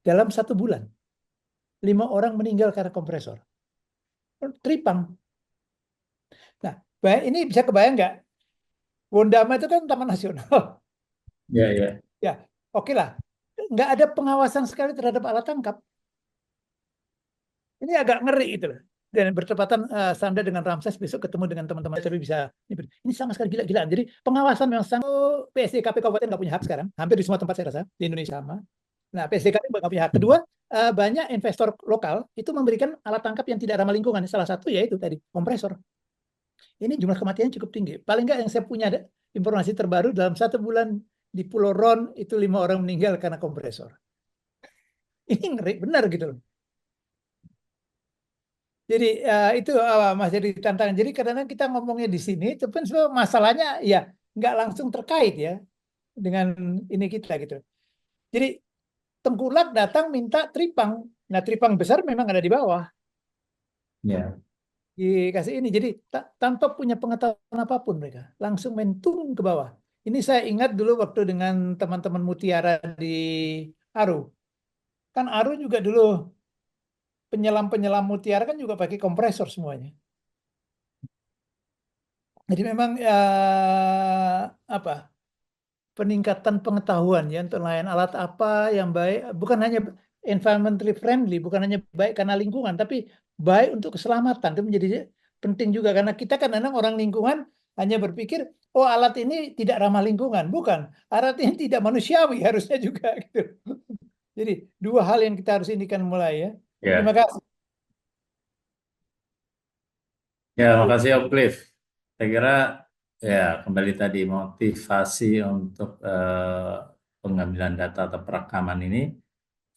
Dalam 1 bulan, 5 orang meninggal karena kompresor. Tripang. Nah, ini bisa kebayang nggak? Bondama itu kan taman nasional. Ya, ya. Ya, oke lah. Nggak ada pengawasan sekali terhadap alat tangkap. Ini agak ngeri itu loh. Dan bertepatan Sanda dengan Ramses besok ketemu dengan teman-teman tapi bisa ini sama sekali gila-gilaan. Jadi pengawasan memang sangat PSDKP kabupaten nggak punya hak sekarang. Hampir di semua tempat saya rasa di Indonesia sama. Nah, PSDKP nggak punya hak. Kedua, banyak investor lokal itu memberikan alat tangkap yang tidak ramah lingkungan. Salah satu yaitu tadi kompresor. Ini jumlah kematian cukup tinggi. Paling nggak yang saya punya informasi terbaru dalam 1 bulan di Pulau Ron itu 5 orang meninggal karena kompresor. Ini ngeri benar gitu loh. Jadi itu masih jadi tantangan. Jadi kadang-kadang kita ngomongnya di sini, tapi masalahnya ya nggak langsung terkait ya dengan ini kita gitu. Jadi tengkulak datang minta tripang, Nah, tripang besar memang ada di bawah. Ya. Dikasih ini. Jadi tanpa punya pengetahuan apapun mereka. Langsung main turun ke bawah. Ini saya ingat dulu waktu dengan teman-teman Mutiara di Aru. Kan Aru juga dulu penyelam-penyelam Mutiara kan juga pakai kompresor semuanya. Jadi memang apa peningkatan pengetahuan ya untuk nelayan alat apa yang baik, bukan hanya environmentally friendly, bukan hanya baik karena lingkungan, tapi baik untuk keselamatan. Itu menjadi penting juga karena kita kan kadang orang lingkungan hanya berpikir, oh alat ini tidak ramah lingkungan, bukan. Alat ini tidak manusiawi harusnya juga gitu. Jadi dua hal yang kita harus indikan mulai ya. Terima Ya. kasih. Ya, makasih Om Cliff. Saya kira ya kembali tadi motivasi untuk pengambilan data atau perekaman ini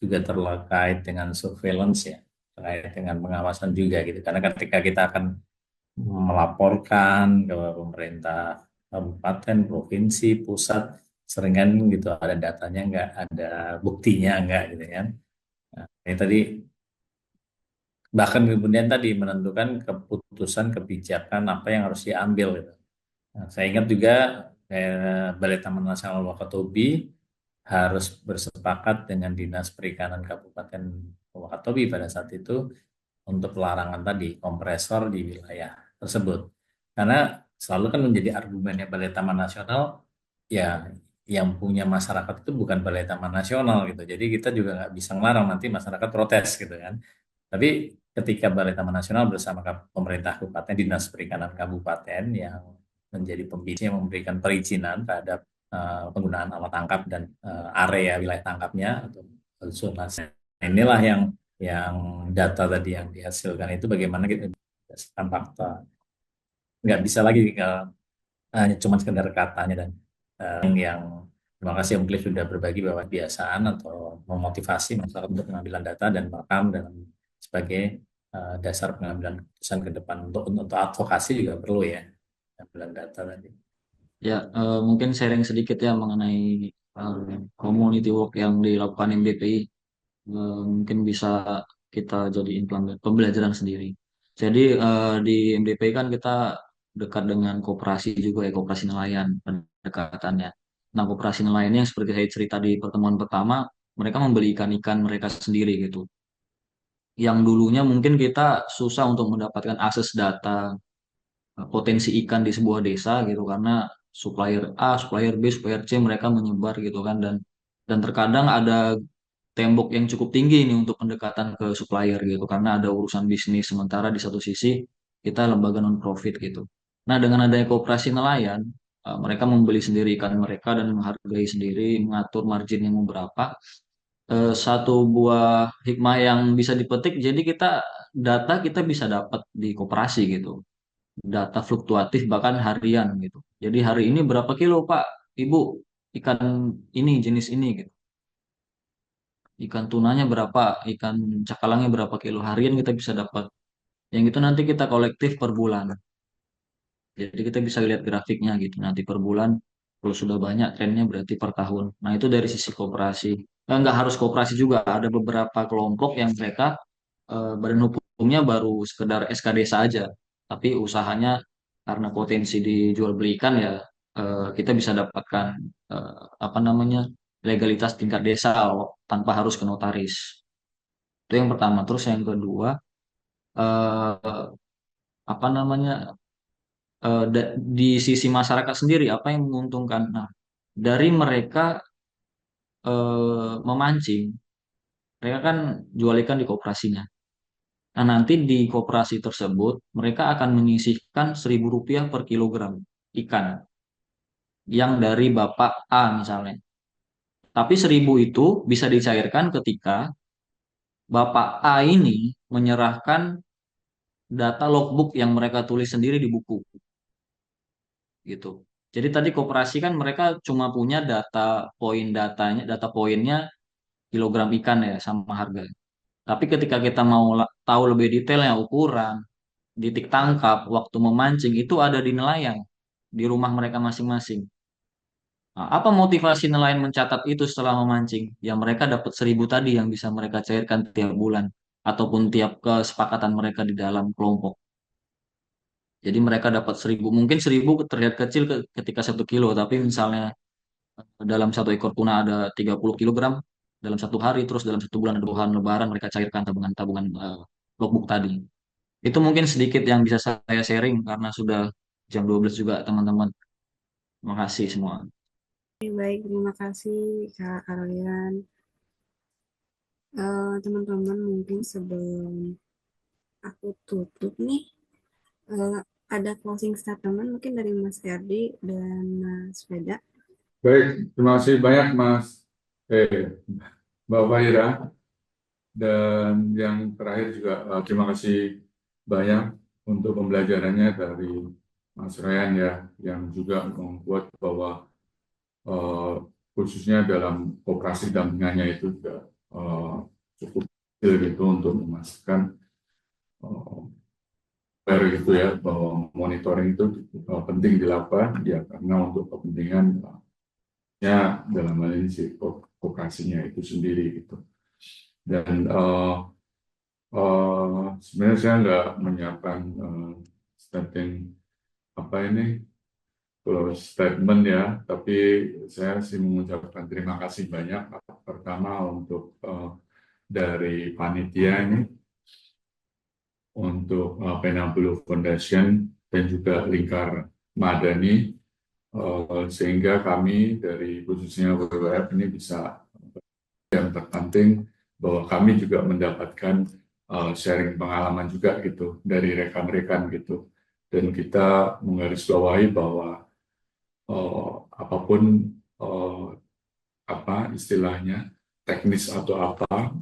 juga terkait dengan surveillance ya, terkait dengan pengawasan juga gitu. Karena ketika kita akan melaporkan ke pemerintah kabupaten, provinsi, pusat, seringan gitu ada datanya nggak, ada buktinya nggak gitu kan. Nah, ini tadi bahkan kemudian tadi menentukan keputusan kebijakan apa yang harus diambil gitu. Nah, saya ingat juga Balai Taman Nasional Wakatobi harus bersepakat dengan Dinas Perikanan Kabupaten Wakatobi pada saat itu untuk pelarangan tadi kompresor di wilayah tersebut. Karena selalu kan menjadi argumennya Balai Taman Nasional ya yang punya masyarakat itu bukan Balai Taman Nasional gitu. Jadi kita juga nggak bisa ngelarang nanti masyarakat protes gitu kan. Tapi ketika Balai Taman Nasional bersama pemerintah kabupaten, Dinas Perikanan Kabupaten yang menjadi pembina yang memberikan perizinan terhadap penggunaan alat tangkap dan area wilayah tangkapnya atau zonasi. Inilah yang data tadi yang dihasilkan itu bagaimana kita berdasarkan fakta. Nggak bisa lagi hanya cuma sekedar katanya dan yang terima kasih Om Cliff sudah berbagi bahwa kebiasaan atau memotivasi masyarakat untuk pengambilan data dan merekam dalam sebagai dasar pengambilan keputusan ke depan untuk advokasi juga perlu ya pengambilan data tadi. Ya, mungkin sharing sedikit ya mengenai community work yang dilakukan MDPI. Mungkin bisa kita jadiin pembelajaran sendiri. Jadi di MDPI kan kita dekat dengan koperasi juga ya, koperasi nelayan pendekatannya. Nah, koperasi nelayan yang seperti saya cerita di pertemuan pertama, mereka membeli ikan-ikan mereka sendiri gitu. Yang dulunya mungkin kita susah untuk mendapatkan akses data potensi ikan di sebuah desa gitu karena supplier A, supplier B, supplier C mereka menyebar gitu kan dan terkadang ada tembok yang cukup tinggi ini untuk pendekatan ke supplier gitu karena ada urusan bisnis sementara di satu sisi kita lembaga non profit gitu. Nah, dengan adanya koperasi nelayan mereka membeli sendiri ikan mereka dan menghargai sendiri mengatur marginnya mau berapa. Satu buah hikmah yang bisa dipetik jadi data kita bisa dapat di koperasi gitu, data fluktuatif bahkan harian gitu. Jadi hari ini berapa kilo Pak, Ibu ikan ini jenis ini gitu. Ikan tunanya berapa, ikan cakalangnya berapa kilo harian kita bisa dapat. Yang itu nanti kita kolektif per bulan. Jadi kita bisa lihat grafiknya gitu. Nanti per bulan kalau sudah banyak trennya berarti per tahun. Nah itu dari sisi koperasi. Nggak harus koperasi juga. Ada beberapa kelompok yang mereka badan hukumnya baru sekedar SKD saja. Tapi usahanya karena potensi dijual belikan ya kita bisa dapatkan apa namanya legalitas tingkat desa tanpa harus ke notaris. Itu yang pertama. Terus yang kedua eh, apa namanya di sisi masyarakat sendiri apa yang menguntungkan? Nah, dari mereka memancing, mereka kan jual ikan di koperasinya. Nah, nanti di koperasi tersebut mereka akan menyisihkan Rp1.000 per kilogram ikan yang dari Bapak A misalnya. Tapi 1.000 itu bisa dicairkan ketika Bapak A ini menyerahkan data logbook yang mereka tulis sendiri di buku gitu. Jadi tadi koperasi kan mereka cuma punya data poinnya kilogram ikan ya sama harga. Tapi ketika kita mau tahu lebih detailnya ukuran, titik tangkap, waktu memancing itu ada di nelayan di rumah mereka masing-masing. Nah, apa motivasi nelayan mencatat itu setelah memancing? Ya mereka dapat 1.000 tadi yang bisa mereka cairkan tiap bulan ataupun tiap kesepakatan mereka di dalam kelompok. Jadi mereka dapat 1.000, mungkin 1.000 terlihat kecil ketika 1 kilo, tapi misalnya dalam satu ekor tuna ada 30 kilogram dalam satu hari, terus dalam 1 bulan ada 2 lebaran mereka cairkan tabungan-tabungan logbook tadi. Itu mungkin sedikit yang bisa saya sharing karena sudah jam 12 juga teman-teman. Terima kasih semua. Baik, terima kasih Kak Karolian. Teman-teman, mungkin sebelum aku tutup nih, ada closing statement mungkin dari Mas Ferdi dan Mas Veda. Baik, terima kasih banyak Mbak Fahira. Dan yang terakhir juga terima kasih banyak untuk pembelajarannya dari Mas Ryan ya, yang juga membuat bahwa khususnya dalam operasi dampingannya itu juga cukup kecil gitu untuk memastikan gitu ya, bahwa monitoring itu penting dilakukan ya, karena untuk kepentingan ya dalam hal ini si operasinya itu sendiri gitu. Dan sebenarnya saya nggak menyiapkan statement ya, tapi saya sih mengucapkan terima kasih banyak. Pertama untuk dari panitia ini, untuk Penabulu Foundation dan juga Lingkar Madani, sehingga kami dari khususnya WWF ini bisa, yang terpenting bahwa kami juga mendapatkan sharing pengalaman juga gitu dari rekan-rekan gitu, dan kita menggarisbawahi bahwa apapun apa istilahnya teknis atau apa,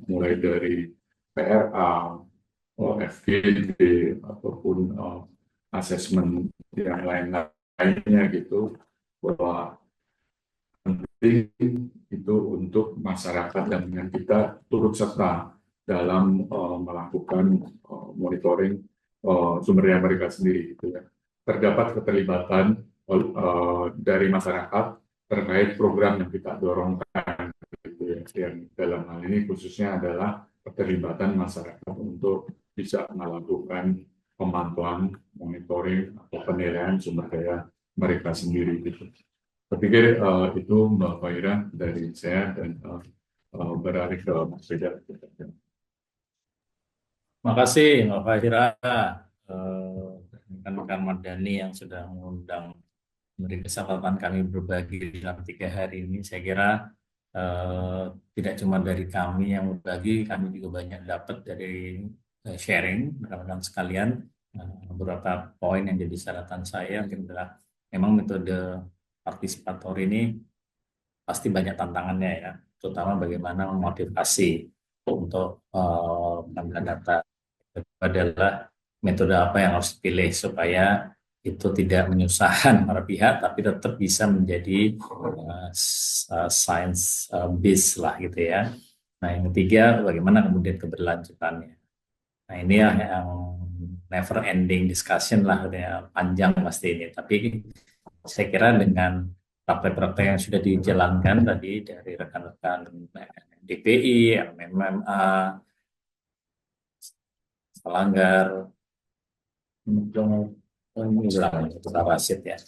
mulai dari PRA, FGD ataupun asesmen yang lain-lainnya gitu, bahwa penting itu untuk masyarakat dan dengan kita turut serta dalam melakukan monitoring sumber daya mereka sendiri gitu ya. Terdapat keterlibatan dari masyarakat terkait program yang kita dorongkan gitu ya. Yang dalam hal ini khususnya adalah keterlibatan masyarakat untuk bisa melakukan pemantauan, monitoring atau penilaian sumber daya mereka sendiri gitu. Saya pikir itu Mbak Fahira dari saya, dan beralih ke Mas Veda. Terima kasih Mbak Fahira, rekan-rekan Madani yang sudah mengundang, memberi kesempatan kami berbagi dalam 3 hari ini. Saya kira tidak cuma dari kami yang berbagi, kami juga banyak dapat dari sharing rekan-rekan sekalian. Beberapa poin yang jadi syaratan saya mungkin adalah memang metode partisipator ini pasti banyak tantangannya ya, terutama bagaimana memotivasi untuk pengambilan data. Itu adalah metode apa yang harus dipilih supaya itu tidak menyusahkan para pihak, tapi tetap bisa menjadi science based lah gitu ya. Nah, yang ketiga, bagaimana kemudian keberlanjutannya. Nah, ini yang never ending discussion lah, ya, panjang pasti ini. Tapi saya kira dengan praktek-praktek yang sudah dijalankan tadi dari rekan-rekan DPI, MMA, Selanggar, Rasid ya,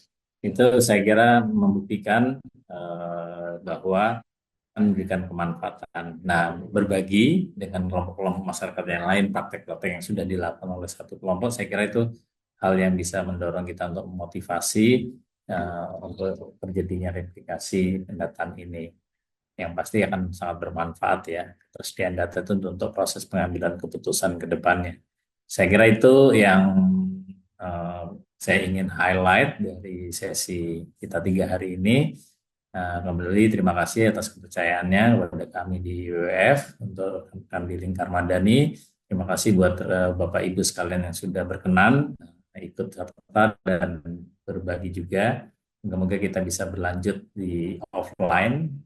itu saya kira membuktikan bahwa memberikan kemanfaatan. Nah, berbagi dengan kelompok-kelompok masyarakat yang lain, praktek-praktek yang sudah dilakukan oleh satu kelompok, saya kira itu hal yang bisa mendorong kita untuk memotivasi untuk terjadinya replikasi pendataan ini, yang pasti akan sangat bermanfaat ya, ketersediaan data itu untuk proses pengambilan keputusan ke depannya. Saya kira itu yang saya ingin highlight dari sesi kita 3 hari ini. Kembali terima kasih atas kepercayaannya kepada kami di WWF, untuk kami di Lingkar Madani. Terima kasih buat Bapak Ibu sekalian yang sudah berkenan ikut serta dan berbagi juga. Semoga kita bisa berlanjut di offline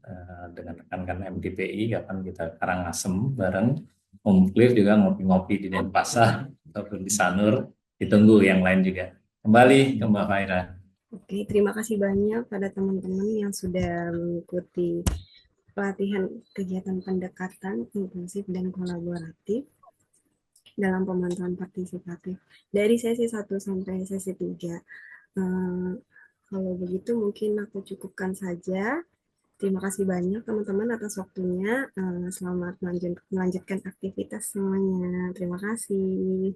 dengan rekan-rekan MDPI, kapan kita Karangasem bareng, Om Cliff juga ngopi-ngopi di Denpasar ataupun di Sanur. Ditunggu yang lain juga. Kembali ke Mbak Fahira. Oke, terima kasih banyak pada teman-teman yang sudah mengikuti pelatihan kegiatan pendekatan inklusif dan kolaboratif dalam pemantauan partisipatif dari sesi 1 sampai sesi 3. Kalau begitu mungkin aku cukupkan saja. Terima kasih banyak teman-teman atas waktunya. Selamat melanjutkan aktivitas semuanya. Terima kasih.